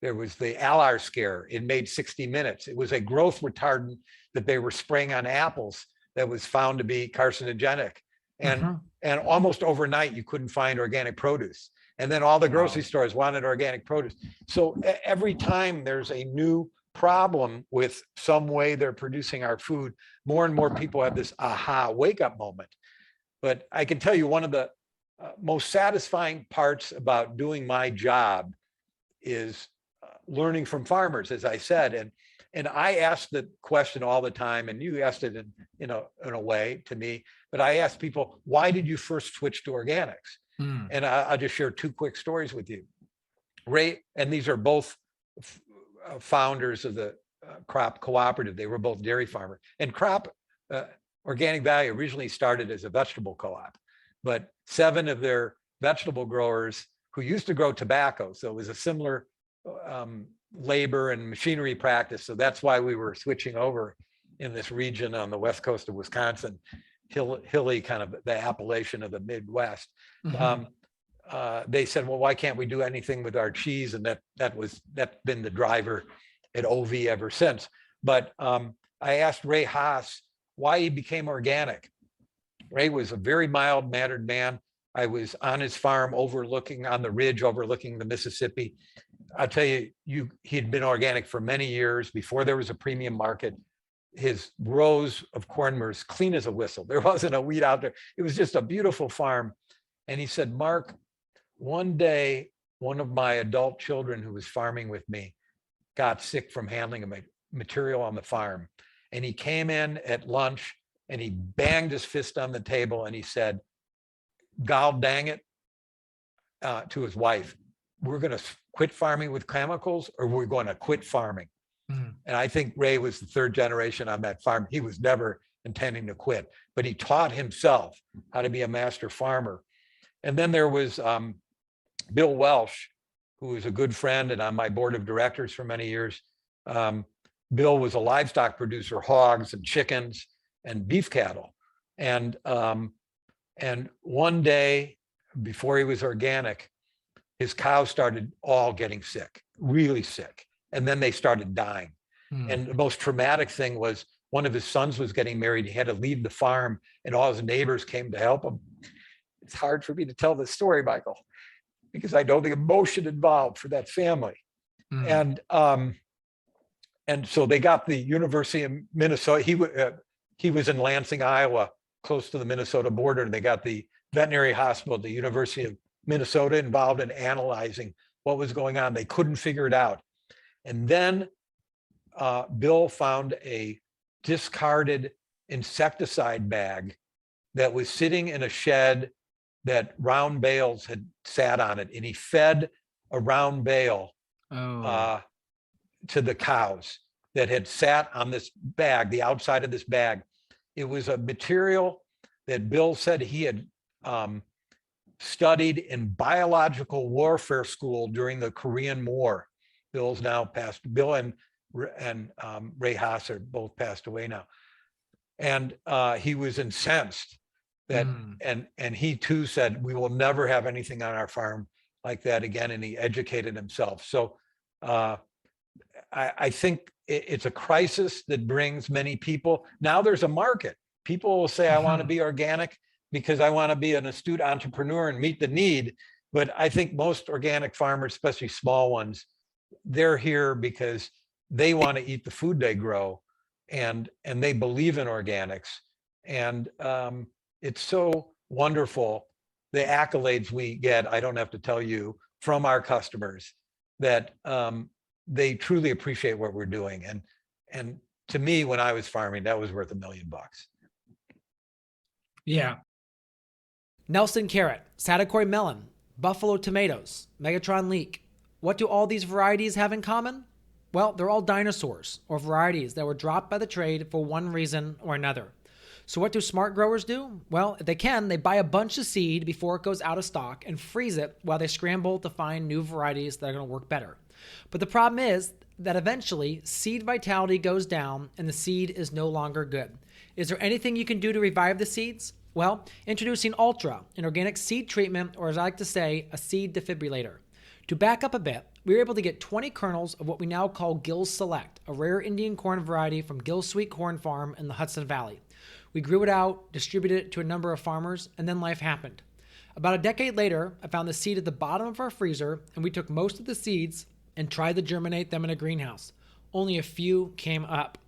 there was the ALAR scare. It made 60 Minutes. It was a growth retardant that they were spraying on apples that was found to be carcinogenic. And almost overnight, you couldn't find organic produce. And then all the grocery stores wanted organic produce. So every time there's a new problem with some way they're producing our food, more and more people have this aha wake up moment. But I can tell you, one of the most satisfying parts about doing my job is learning from farmers, as I said. And I ask the question all the time, and you asked it in a way to me, but I ask people, why did you first switch to organics? And I'll just share two quick stories with you. Ray, and these are both founders of the Crop Cooperative. They were both dairy farmers. And Crop Organic Value originally started as a vegetable co-op, but 7 of their vegetable growers who used to grow tobacco, so it was a similar labor and machinery practice. So that's why we were switching over in this region on the west coast of Wisconsin, hilly kind of the Appalachian of the Midwest. They said, well, why can't we do anything with our cheese? And that's been the driver at OV ever since. But I asked Ray Haas why he became organic. Ray was a very mild-mannered man. I was on his farm on the ridge overlooking the Mississippi. I'll tell you, he'd been organic for many years before there was a premium market. His rows of corn were as clean as a whistle. There wasn't a weed out there. It was just a beautiful farm. And he said, Mark, one day, one of my adult children who was farming with me got sick from handling material on the farm. And he came in at lunch and he banged his fist on the table and he said, God dang it, to his wife, we're going to quit farming with chemicals, or we're going to quit farming. And I think Ray was the 3rd generation on that farm. He was never intending to quit, but he taught himself how to be a master farmer. And then there was Bill Welsh, who was a good friend and on my board of directors for many years. Bill was a livestock producer, hogs and chickens and beef cattle. And one day before he was organic, his cows started all getting sick, really sick. And then they started dying. And the most traumatic thing was one of his sons was getting married. He had to leave the farm and all his neighbors came to help him. It's hard for me to tell this story, Michael, because I know the emotion involved for that family. And so they got the University of Minnesota. He was in Lansing, Iowa, close to the Minnesota border. And they got the veterinary hospital at the University of Minnesota involved in analyzing what was going on. They couldn't figure it out. And then Bill found a discarded insecticide bag that was sitting in a shed that round bales had sat on it. And he fed a round bale to the cows that had sat on this bag, the outside of this bag. It was a material that Bill said he had studied in biological warfare school during the Korean War. Bill's now passed. Bill and Ray Haas are both passed away now. And he was incensed that, and he too said, we will never have anything on our farm like that again. And he educated himself. So I think it's a crisis that brings many people. Now there's a market. People will say, I want to be organic because I want to be an astute entrepreneur and meet the need. But I think most organic farmers, especially small ones, they're here because they want to eat the food they grow, and they believe in organics. And it's so wonderful, the accolades we get, I don't have to tell you, from our customers, that they truly appreciate what we're doing. And to me, when I was farming, that was worth $1 million. Yeah. Nelson carrot, Satakoy melon, buffalo tomatoes, Megatron leek. What do all these varieties have in common? Well, they're all dinosaurs, or varieties that were dropped by the trade for one reason or another. So what do smart growers do? Well, if they can, they buy a bunch of seed before it goes out of stock and freeze it while they scramble to find new varieties that are going to work better. But the problem is that eventually seed vitality goes down and the seed is no longer good. Is there anything you can do to revive the seeds? Well, introducing Ultra, an organic seed treatment, or as I like to say, a seed defibrillator. To back up a bit, we were able to get 20 kernels of what we now call Gill's Select, a rare Indian corn variety from Gill's Sweet Corn Farm in the Hudson Valley. We grew it out, distributed it to a number of farmers, and then life happened. About a decade later, I found the seed at the bottom of our freezer, and we took most of the seeds and tried to germinate them in a greenhouse. Only a few came up.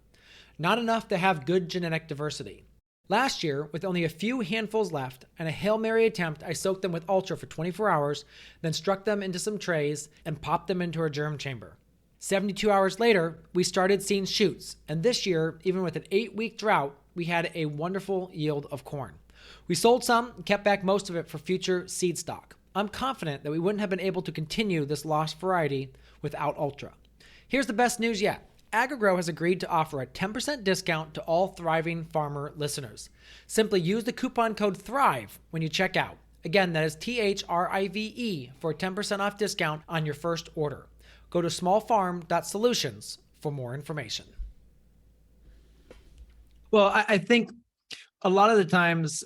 Not enough to have good genetic diversity. Last year, with only a few handfuls left and a Hail Mary attempt, I soaked them with Ultra for 24 hours, then struck them into some trays and popped them into our germ chamber. 72 hours later, we started seeing shoots, and this year, even with an 8-week drought, we had a wonderful yield of corn. We sold some and kept back most of it for future seed stock. I'm confident that we wouldn't have been able to continue this lost variety without Ultra. Here's the best news yet. AgriGrow has agreed to offer a 10% discount to all Thriving Farmer listeners. Simply use the coupon code THRIVE when you check out. Again, that is THRIVE for a 10% off discount on your first order. Go to smallfarm.solutions for more information. Well, I think a lot of the times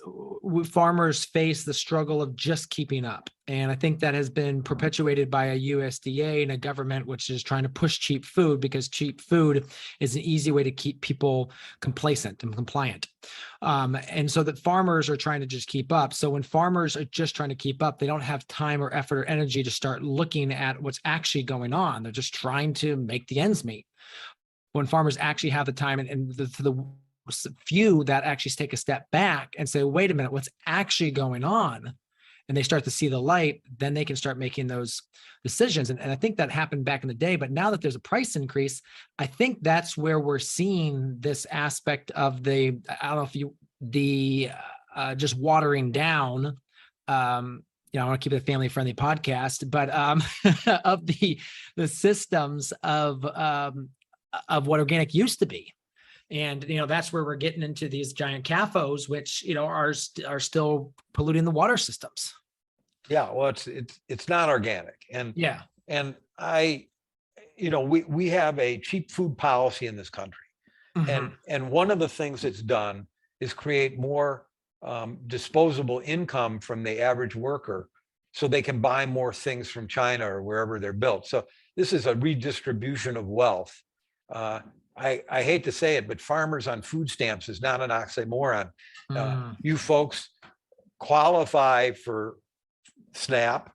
farmers face the struggle of just keeping up. And I think that has been perpetuated by a USDA and a government which is trying to push cheap food, because cheap food is an easy way to keep people complacent and compliant. And so that farmers are trying to just keep up. So when farmers are just trying to keep up, they don't have time or effort or energy to start looking at what's actually going on. They're just trying to make the ends meet. When farmers actually have the time and the few that actually take a step back and say, wait a minute, what's actually going on? And they start to see the light, then they can start making those decisions. And I think that happened back in the day, but now that there's a price increase, I think that's where we're seeing this aspect of the, I don't know if you, the just watering down, I want to keep it a family friendly podcast, but of the systems of what organic used to be. And, that's where we're getting into these giant CAFOs, which, are still polluting the water systems. Yeah, well, it's not organic. And yeah. And we have a cheap food policy in this country. Mm-hmm. And one of the things it's done is create more disposable income from the average worker, so they can buy more things from China or wherever they're built. So this is a redistribution of wealth. I hate to say it, but farmers on food stamps is not an oxymoron. You folks qualify for SNAP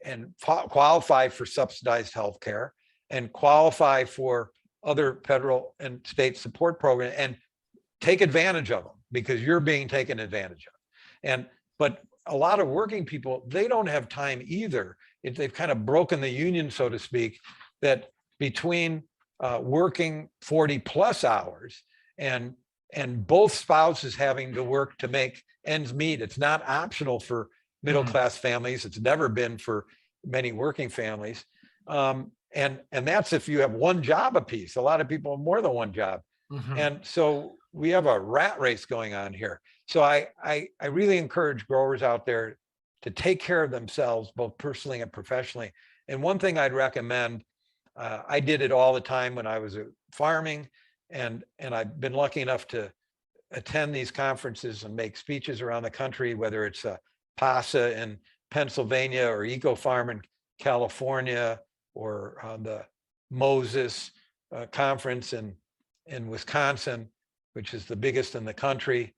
and qualify for subsidized health care and qualify for other federal and state support programs, and take advantage of them because you're being taken advantage of. But a lot of working people, they don't have time either. They've kind of broken the union, so to speak, that between working 40 plus hours and both spouses having to work to make ends meet. It's not optional for middle-class families. It's never been for many working families. And that's if you have one job apiece. A lot of people have more than one job. Mm-hmm. And so we have a rat race going on here. So I really encourage growers out there to take care of themselves, both personally and professionally. And one thing I'd recommend, I did it all the time when I was farming, and I've been lucky enough to attend these conferences and make speeches around the country, whether it's PASA in Pennsylvania or Eco Farm in California, or the Moses conference in Wisconsin, which is the biggest in the country.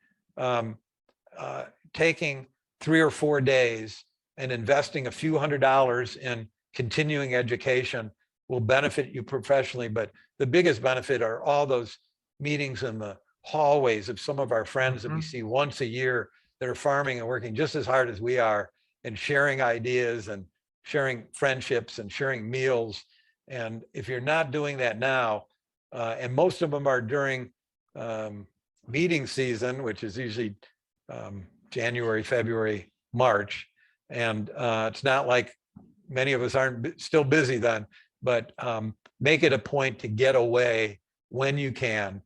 Taking 3 or 4 days and investing a few $100s in continuing education will benefit you professionally. But the biggest benefit are all those meetings in the hallways of some of our friends that we see once a year that are farming and working just as hard as we are, and sharing ideas and sharing friendships and sharing meals. And if you're not doing that now, and most of them are during meeting season, which is usually January, February, March. And it's not like many of us aren't still busy then, but make it a point to get away when you can,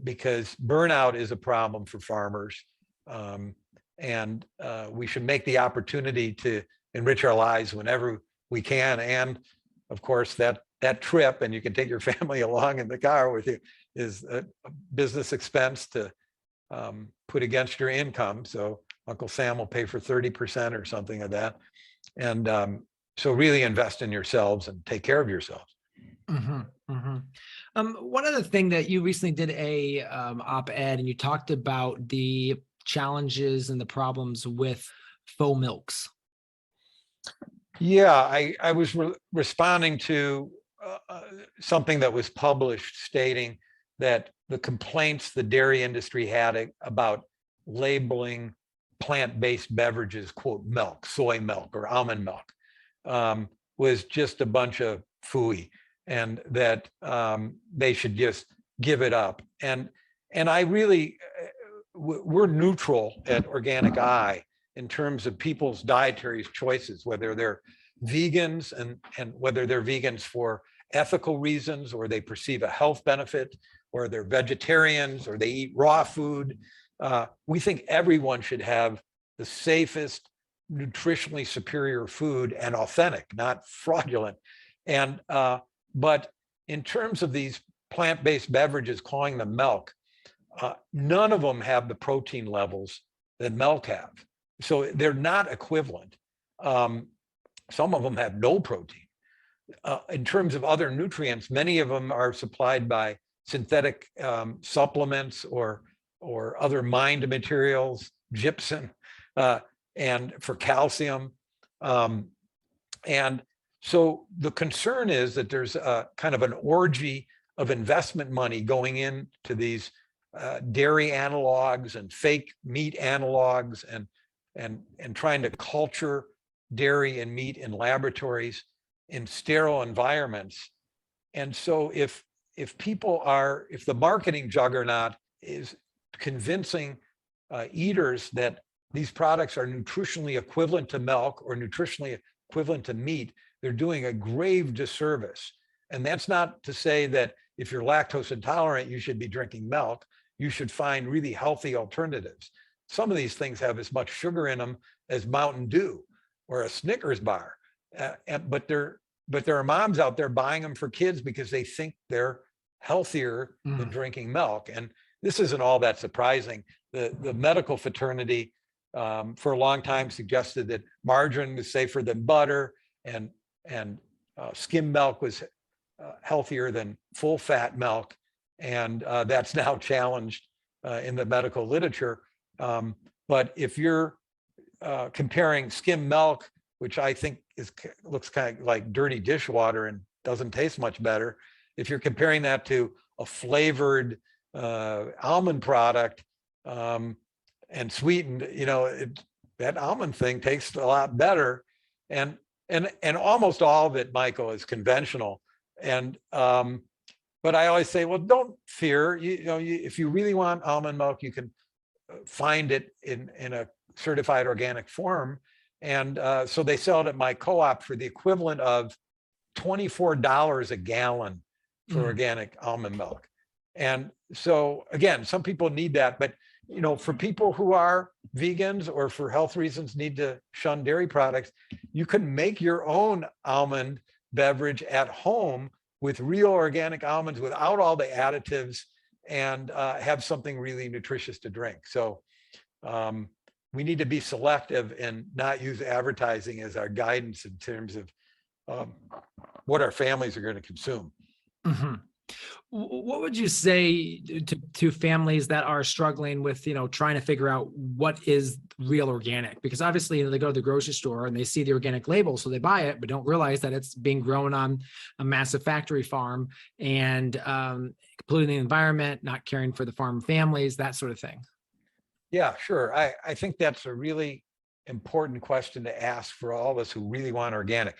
because burnout is a problem for farmers. And we should make the opportunity to enrich our lives whenever we can. And of course, that trip, and you can take your family along in the car with you, is a business expense to put against your income. So Uncle Sam will pay for 30% or something of that. And so really invest in yourselves and take care of yourselves. One other thing that you recently did a op-ed, and you talked about the challenges and the problems with faux milks. Yeah, I was responding to something that was published stating that the complaints the dairy industry had about labeling plant-based beverages, quote, milk, soy milk or almond milk, was just a bunch of phooey, and that they should just give it up. And I really, we're neutral at OrganicEye in terms of people's dietary choices, whether they're vegans and whether they're vegans for ethical reasons, or they perceive a health benefit, or they're vegetarians, or they eat raw food. We think everyone should have the safest, nutritionally superior food, and authentic, not fraudulent. And but in terms of these plant-based beverages, calling them milk, none of them have the protein levels that milk have. So they're not equivalent. Some of them have no protein. In terms of other nutrients, many of them are supplied by synthetic supplements or other mined materials, gypsum, and for calcium. And so the concern is that there's a kind of an orgy of investment money going into these dairy analogs and fake meat analogs, and trying to culture dairy and meat in laboratories in sterile environments. And so if the marketing juggernaut is convincing eaters that these products are nutritionally equivalent to milk or nutritionally equivalent to meat, they're doing a grave disservice. And that's not to say that if you're lactose intolerant, you should be drinking milk. You should find really healthy alternatives. Some of these things have as much sugar in them as Mountain Dew or a Snickers bar. But there are moms out there buying them for kids because they think they're healthier than drinking milk. And this isn't all that surprising. The medical fraternity for a long time suggested that margarine was safer than butter, and skim milk was healthier than full fat milk. And that's now challenged in the medical literature. But if you're comparing skim milk, which I think looks kind of like dirty dishwater and doesn't taste much better, if you're comparing that to a flavored almond product and sweetened, that almond thing tastes a lot better. And almost all of it, Michael, is conventional. And but I always say, well, don't fear. If you really want almond milk, you can find it in a certified organic form. And so they sell it at my co-op for the equivalent of $24 a gallon for organic almond milk. And so again, some people need that, but for people who are vegans or for health reasons need to shun dairy products, you can make your own almond beverage at home with real organic almonds without all the additives, and have something really nutritious to drink. So we need to be selective and not use advertising as our guidance in terms of what our families are going to consume. Mm-hmm. What would you say to families that are struggling with, trying to figure out what is real organic? Because obviously, they go to the grocery store and they see the organic label, so they buy it, but don't realize that it's being grown on a massive factory farm and polluting the environment, not caring for the farm families, that sort of thing. Yeah, sure. I think that's a really important question to ask for all of us who really want organic.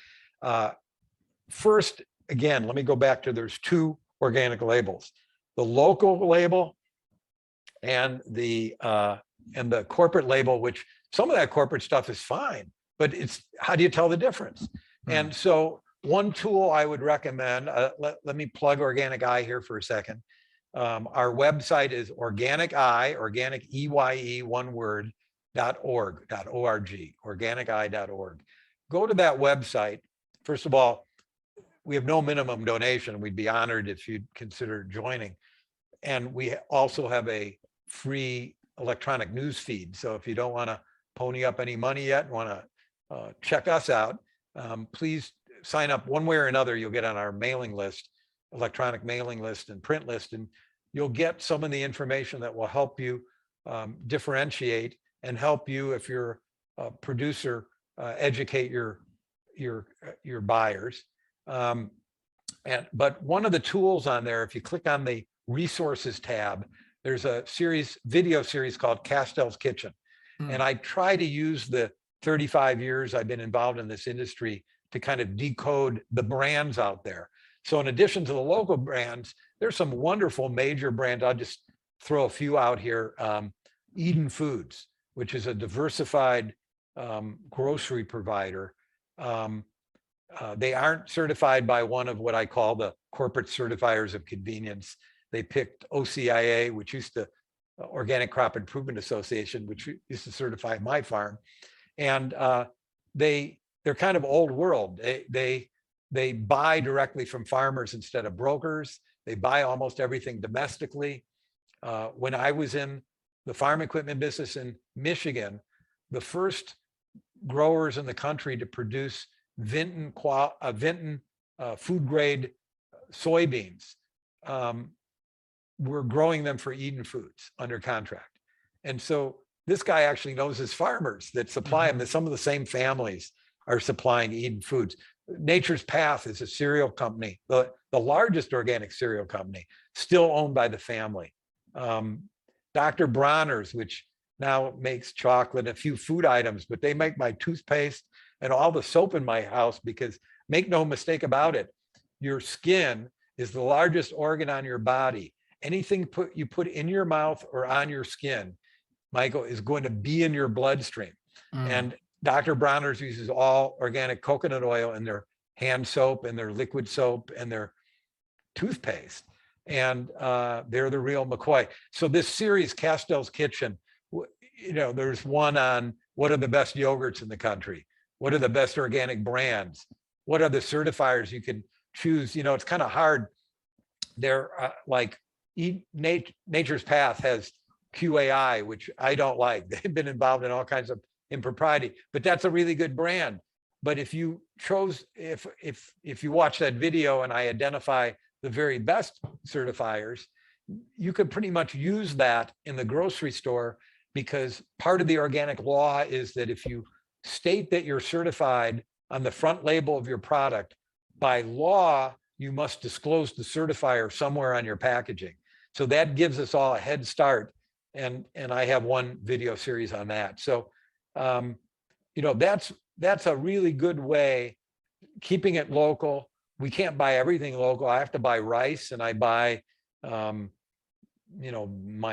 First, again, let me go back to there's two organic labels: the local label and the corporate label, which some of that corporate stuff is fine, but it's how do you tell the difference? And so one tool I would recommend, let me plug OrganicEye here for a second. Our website is OrganicEye, organic EYE, one word, .org, organiceye.org. Go to that website. First of all, we have no minimum donation. We'd be honored if you'd consider joining. And we also have a free electronic news feed. So if you don't want to pony up any money yet and want to check us out, please sign up one way or another. You'll get on our mailing list, electronic mailing list and print list, and you'll get some of the information that will help you differentiate and help you, if you're a producer, educate your buyers. But one of the tools on there, if you click on the resources tab, there's a video series called Kastel's Kitchen. And I try to use the 35 years I've been involved in this industry to kind of decode the brands out there. So in addition to the local brands, there's some wonderful major brands. I'll just throw a few out here. Eden Foods, which is a diversified grocery provider. They aren't certified by one of what I call the corporate certifiers of convenience. They picked OCIA, which used to Organic Crop Improvement Association, which used to certify my farm. And they're kind of old world. They buy directly from farmers instead of brokers. They buy almost everything domestically. When I was in the farm equipment business in Michigan, the first growers in the country to produce Vinton food grade soybeans were growing them for Eden Foods under contract. And so this guy actually knows his farmers that supply him, that some of the same families are supplying Eden Foods. Nature's Path is a cereal company, the largest organic cereal company, still owned by the family. Dr. Bronner's, which now makes chocolate and a few food items, but they make my toothpaste and all the soap in my house, because make no mistake about it, your skin is the largest organ on your body. Anything you put in your mouth or on your skin, Michael, is going to be in your bloodstream. And Dr. Bronner's uses all organic coconut oil in their hand soap and their liquid soap and their toothpaste. And they're the real McCoy. So this series, Kastel's Kitchen, there's one on what are the best yogurts in the country? What are the best organic brands? What are the certifiers you can choose? It's kind of hard. They're like Nature's Path has QAI, which I don't like. They've been involved in all kinds of impropriety, but that's a really good brand. But if you watch that video and I identify the very best certifiers, you could pretty much use that in the grocery store, because part of the organic law is that if you state that you're certified on the front label of your product, by law, you must disclose the certifier somewhere on your packaging. So that gives us all a head start. And I have one video series on that. So, that's a really good way, keeping it local. We can't buy everything local. I have to buy rice, and I buy, my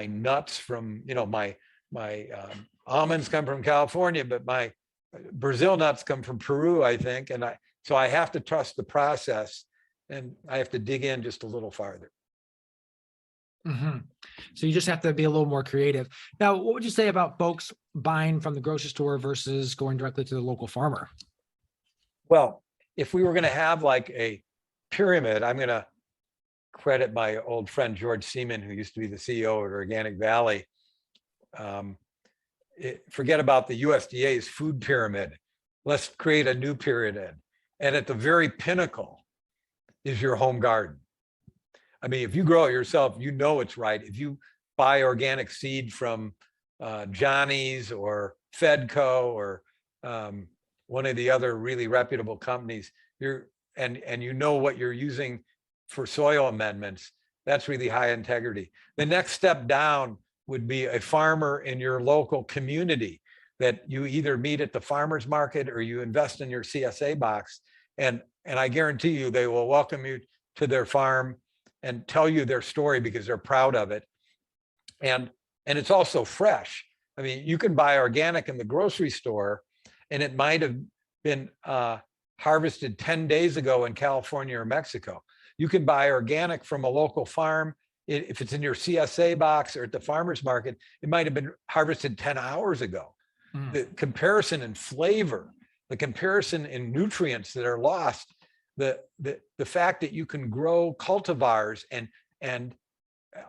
nuts from, my almonds come from California, but my Brazil nuts come from Peru, I think. And so I have to trust the process, and I have to dig in just a little farther. Mhm. So you just have to be a little more creative. Now, what would you say about folks buying from the grocery store versus going directly to the local farmer? Well, if we were going to have like a pyramid, I'm going to credit my old friend George Seaman, who used to be the CEO at Organic Valley. Forget about the USDA's food pyramid. Let's create a new pyramid. And at the very pinnacle is your home garden. I mean, if you grow it yourself, you know it's right. If you buy organic seed from Johnny's or Fedco or one of the other really reputable companies, and you know what you're using for soil amendments, that's really high integrity. The next step down would be a farmer in your local community that you either meet at the farmer's market or you invest in your CSA box. And I guarantee you they will welcome you to their farm and tell you their story because they're proud of it. And it's also fresh. I mean, you can buy organic in the grocery store and it might have been harvested 10 days ago in California or Mexico. You can buy organic from a local farm. If it's in your CSA box or at the farmer's market, it might have been harvested 10 hours ago. The comparison in flavor, the comparison in nutrients that are lost, the fact that you can grow cultivars and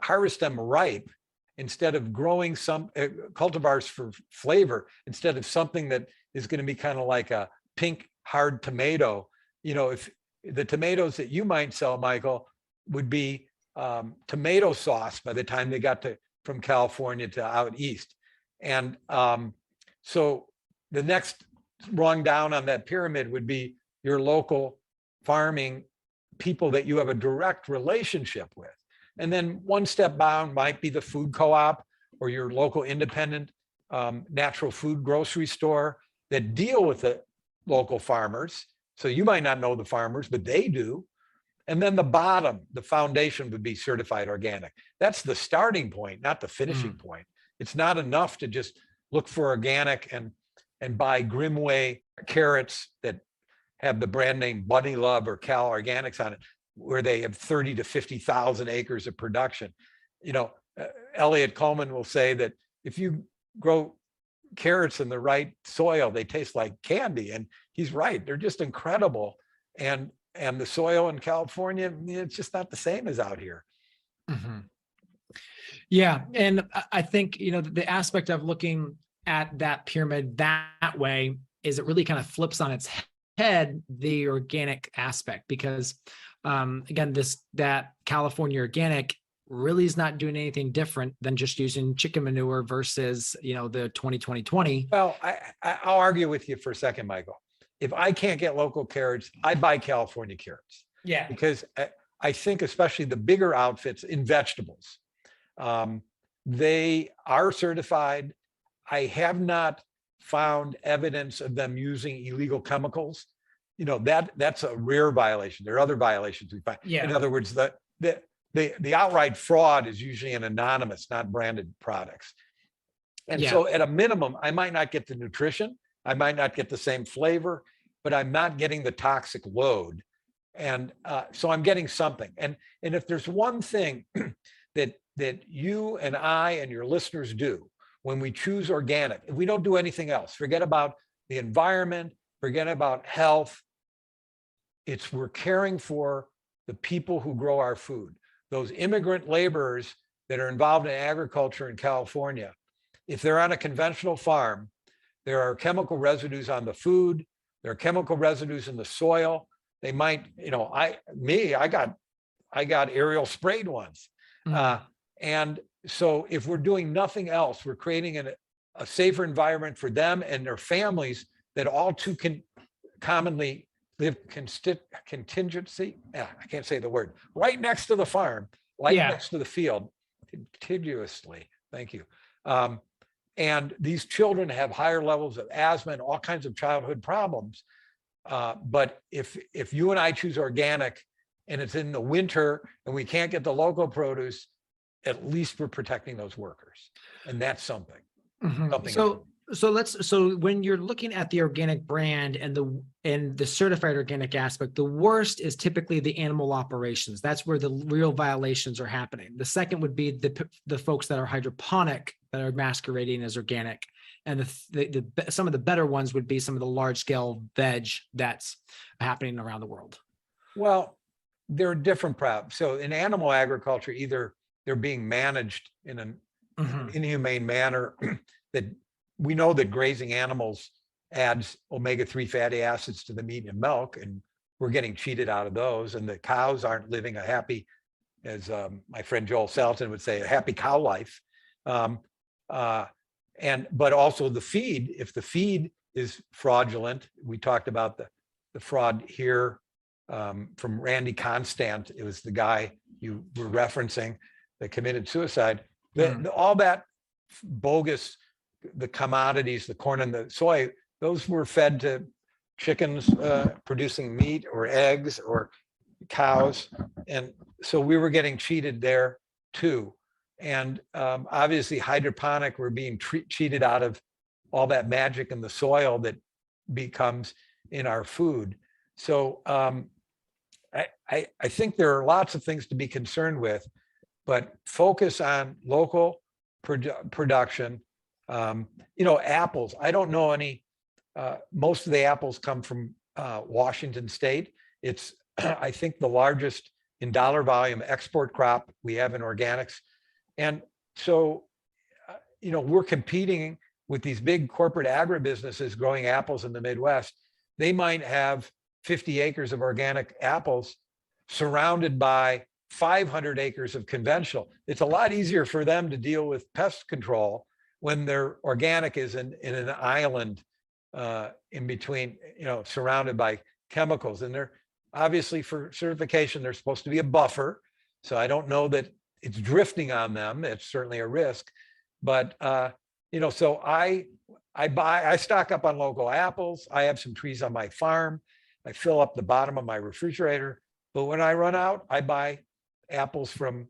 harvest them ripe instead of growing some cultivars for flavor, instead of something that is going to be kind of like a pink hard tomato. You know, if the tomatoes that you might sell, Michael, would be tomato sauce by the time they got from California to out east. And so the next rung down on that pyramid would be your local farming people that you have a direct relationship with. And then one step down might be the food co-op or your local independent natural food grocery store that deal with the local farmers. So you might not know the farmers, but they do. And then the bottom, the foundation would be certified organic. That's the starting point, not the finishing point. It's not enough to just look for organic and buy Grimway carrots that have the brand name Bunny Love or Cal Organics on it, where they have 30 to 50,000 acres of production. You know, Elliot Coleman will say that if you grow carrots in the right soil, they taste like candy. And he's right. They're just incredible. And the soil in California, it's just not the same as out here. Mm-hmm. Yeah. And I think, you know, the aspect of looking at that pyramid that way is it really kind of flips on its head the organic aspect, because again, that California organic really is not doing anything different than just using chicken manure versus, you know, the 2020. Well, I'll argue with you for a second, Michael. If I can't get local carrots, I buy California carrots. Yeah. Because I think especially the bigger outfits in vegetables, they are certified. I have not found evidence of them using illegal chemicals. You know, that's a rare violation. There are other violations we find. Yeah. In other words, the outright fraud is usually an anonymous, not branded products. And so at a minimum, I might not get the nutrition. I might not get the same flavor, but I'm not getting the toxic load. And so I'm getting something. And if there's one thing that you and I and your listeners do when we choose organic, if we don't do anything else, forget about the environment, forget about health, we're caring for the people who grow our food. Those immigrant laborers that are involved in agriculture in California, if they're on a conventional farm, there are chemical residues on the food, there are chemical residues in the soil. They might, you know, I got aerial sprayed once. And so if we're doing nothing else, we're creating a safer environment for them and their families that all too can commonly live contingency. I can't say the word. Right next to the farm, next to the field, contiguously. Thank you. And these children have higher levels of asthma and all kinds of childhood problems. But if you and I choose organic and it's in the winter and we can't get the local produce, at least we're protecting those workers. And that's something. Mm-hmm. Something so So when you're looking at the organic brand and the certified organic aspect, the worst is typically the animal operations. That's where the real violations are happening. The second would be the folks that are hydroponic that are masquerading as organic. And some of the better ones would be some of the large scale veg that's happening around the world. Well, there are different problems. So in animal agriculture, either they're being managed in an inhumane manner that we know that grazing animals adds omega-3 fatty acids to the meat and milk, and we're getting cheated out of those. And the cows aren't living a happy, as my friend Joel Salatin would say, a happy cow life. But also the feed, if the feed is fraudulent, we talked about the fraud here from Randy Constant. It was the guy you were referencing that committed suicide. All that bogus, the commodities, the corn and the soy, those were fed to chickens producing meat or eggs or cows. And so we were getting cheated there too. And obviously hydroponic, we're being cheated out of all that magic in the soil that becomes in our food. So I think there are lots of things to be concerned with, but focus on local production. Apples, I don't know any, most of the apples come from Washington State. It's, I think, the largest in dollar volume export crop we have in organics. And so, we're competing with these big corporate agribusinesses growing apples in the Midwest. They might have 50 acres of organic apples surrounded by 500 acres of conventional. It's a lot easier for them to deal with pest control when their organic is in an island in between, surrounded by chemicals. And they're obviously, for certification, there's supposed to be a buffer. So I don't know that it's drifting on them. It's certainly a risk, but so I stock up on local apples. I have some trees on my farm. I fill up the bottom of my refrigerator, but when I run out, I buy apples from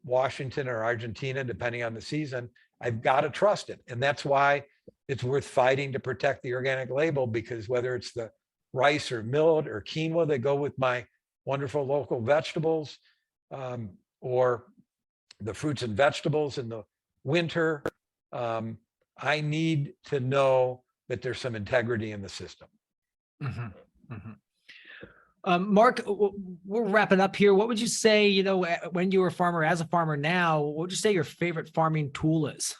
Washington or Argentina, depending on the season. I've got to trust it. And that's why it's worth fighting to protect the organic label, because whether it's the rice or millet or quinoa that go with my wonderful local vegetables, or the fruits and vegetables in the winter, I need to know that there's some integrity in the system. Mark, we're wrapping up here. What would you say, when you were a farmer, as a farmer now, what would you say your favorite farming tool is?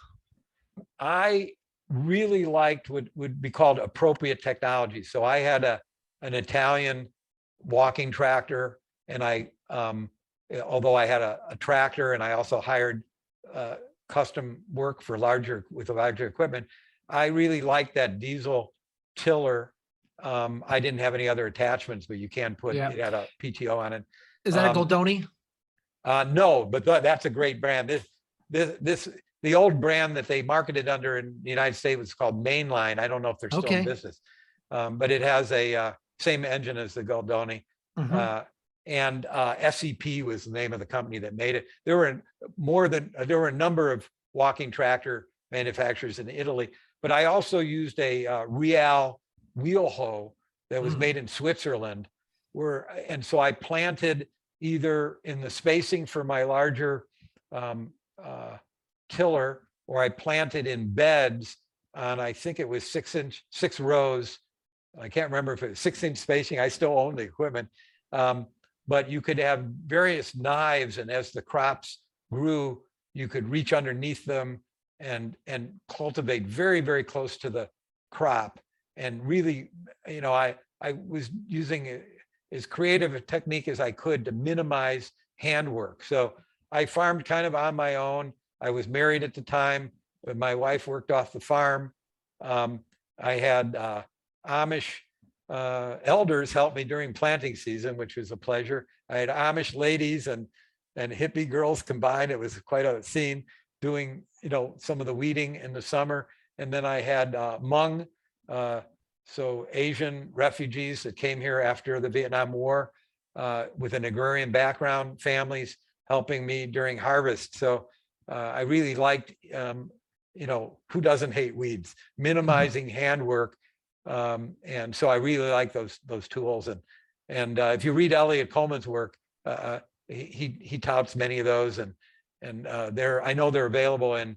I really liked what would be called appropriate technology. So I had an Italian walking tractor, and although I had a tractor and I also hired custom work with larger equipment, I really liked that diesel tiller. I didn't have any other attachments, but you can put it had a PTO on it. Is that a Goldoni? No, but that's a great brand. The old brand that they marketed under in the United States was called Mainline. I don't know if they're still in business, but it has a same engine as the Goldoni. And SEP was the name of the company that made it. There were a number of walking tractor manufacturers in Italy, but I also used a Real wheel hoe that was made in Switzerland, and so I planted either in the spacing for my larger tiller, or I planted in beds on, I think it was 6 rows. I can't remember if it was 6-inch spacing. I still own the equipment. But you could have various knives, and as the crops grew, you could reach underneath them and cultivate very, very close to the crop. And really, I was using as creative a technique as I could to minimize handwork. So I farmed kind of on my own. I was married at the time, but my wife worked off the farm. I had Amish elders help me during planting season, which was a pleasure. I had Amish ladies and hippie girls combined. It was quite a scene doing, some of the weeding in the summer. And then I had Hmong, so Asian refugees that came here after the Vietnam War with an agrarian background, families helping me during harvest. So I really liked, who doesn't hate weeds, minimizing handwork. And so I really like those tools. And if you read Elliot Coleman's work, he touts many of those, and I know they're available and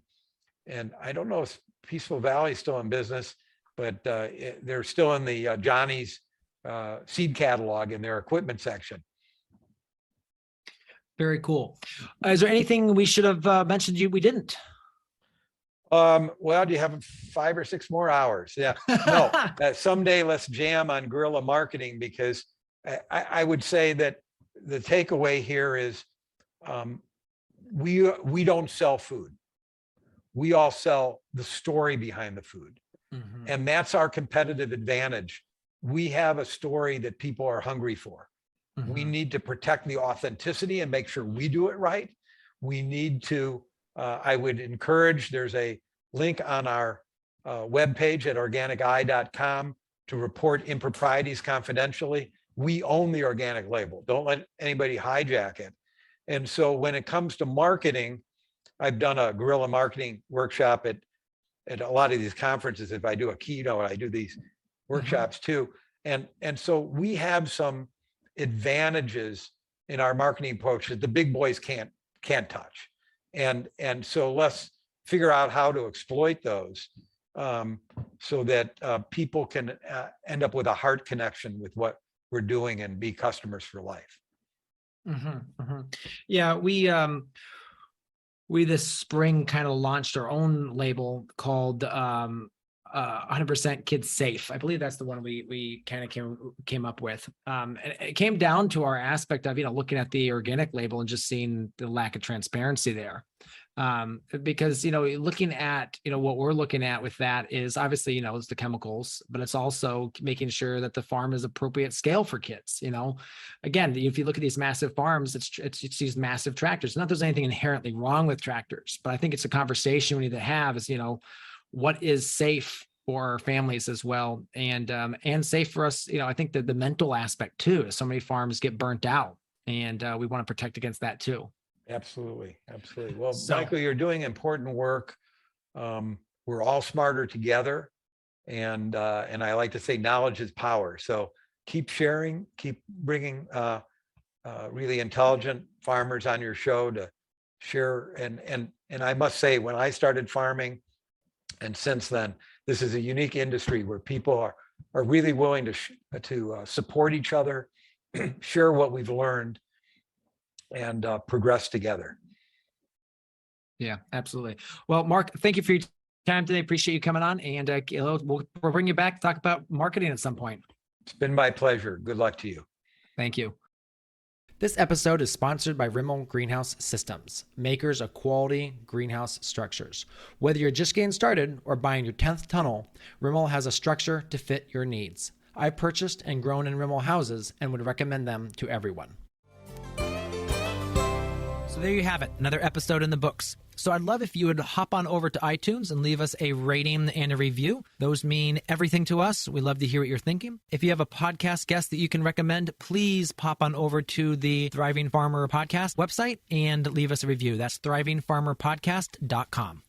I don't know if Peaceful Valley is still in business, but they're still in the Johnny's seed catalog in their equipment section. Very cool. Is there anything we should have mentioned we didn't? Well, do you have 5 or 6 more hours? Yeah. No, someday let's jam on guerrilla marketing, because I would say that the takeaway here is we don't sell food. We all sell the story behind the food. Mm-hmm. And that's our competitive advantage. We have a story that people are hungry for. Mm-hmm. We need to protect the authenticity and make sure we do it right. We need to, I would encourage, there's a link on our webpage at organiceye.com to report improprieties confidentially. We own the organic label. Don't let anybody hijack it. And so when it comes to marketing, I've done a guerrilla marketing workshop at a lot of these conferences. If I do a keynote, I do these workshops too. And so we have some advantages in our marketing approach that the big boys can't touch. And so let's figure out how to exploit those so that people can end up with a heart connection with what we're doing and be customers for life. Mm-hmm, mm-hmm. Yeah, we this spring kind of launched our own label called 100% Kids Safe. I believe that's the one we kind of came up with. And it came down to our aspect of looking at the organic label and just seeing the lack of transparency there. Because looking at what we're looking at with that is obviously it's the chemicals, but it's also making sure that the farm is appropriate scale for kids. Again, if you look at these massive farms, it's these massive tractors. Not that there's anything inherently wrong with tractors, but I think it's a conversation we need to have is what is safe for families as well, and safe for us. I think that the mental aspect too is so many farms get burnt out, and we want to protect against that too. Absolutely. Well, Michael, you're doing important work. We're all smarter together, and I like to say knowledge is power. So keep sharing, keep bringing really intelligent farmers on your show to share. And I must say, when I started farming, and since then, this is a unique industry where people are really willing to support each other, share what we've learned, and progress together. Yeah, absolutely. Well, Mark, thank you for your time today. Appreciate you coming on, and we'll bring you back to talk about marketing at some point. It's been my pleasure. Good luck to you. Thank you. This episode is sponsored by Rimmel Greenhouse Systems, makers of quality greenhouse structures. Whether you're just getting started or buying your 10th tunnel, Rimmel has a structure to fit your needs. I've purchased and grown in Rimmel houses and would recommend them to everyone. So there you have it, another episode in the books. So I'd love if you would hop on over to iTunes and leave us a rating and a review. Those mean everything to us. We love to hear what you're thinking. If you have a podcast guest that you can recommend, please pop on over to the Thriving Farmer Podcast website and leave us a review. That's thrivingfarmerpodcast.com.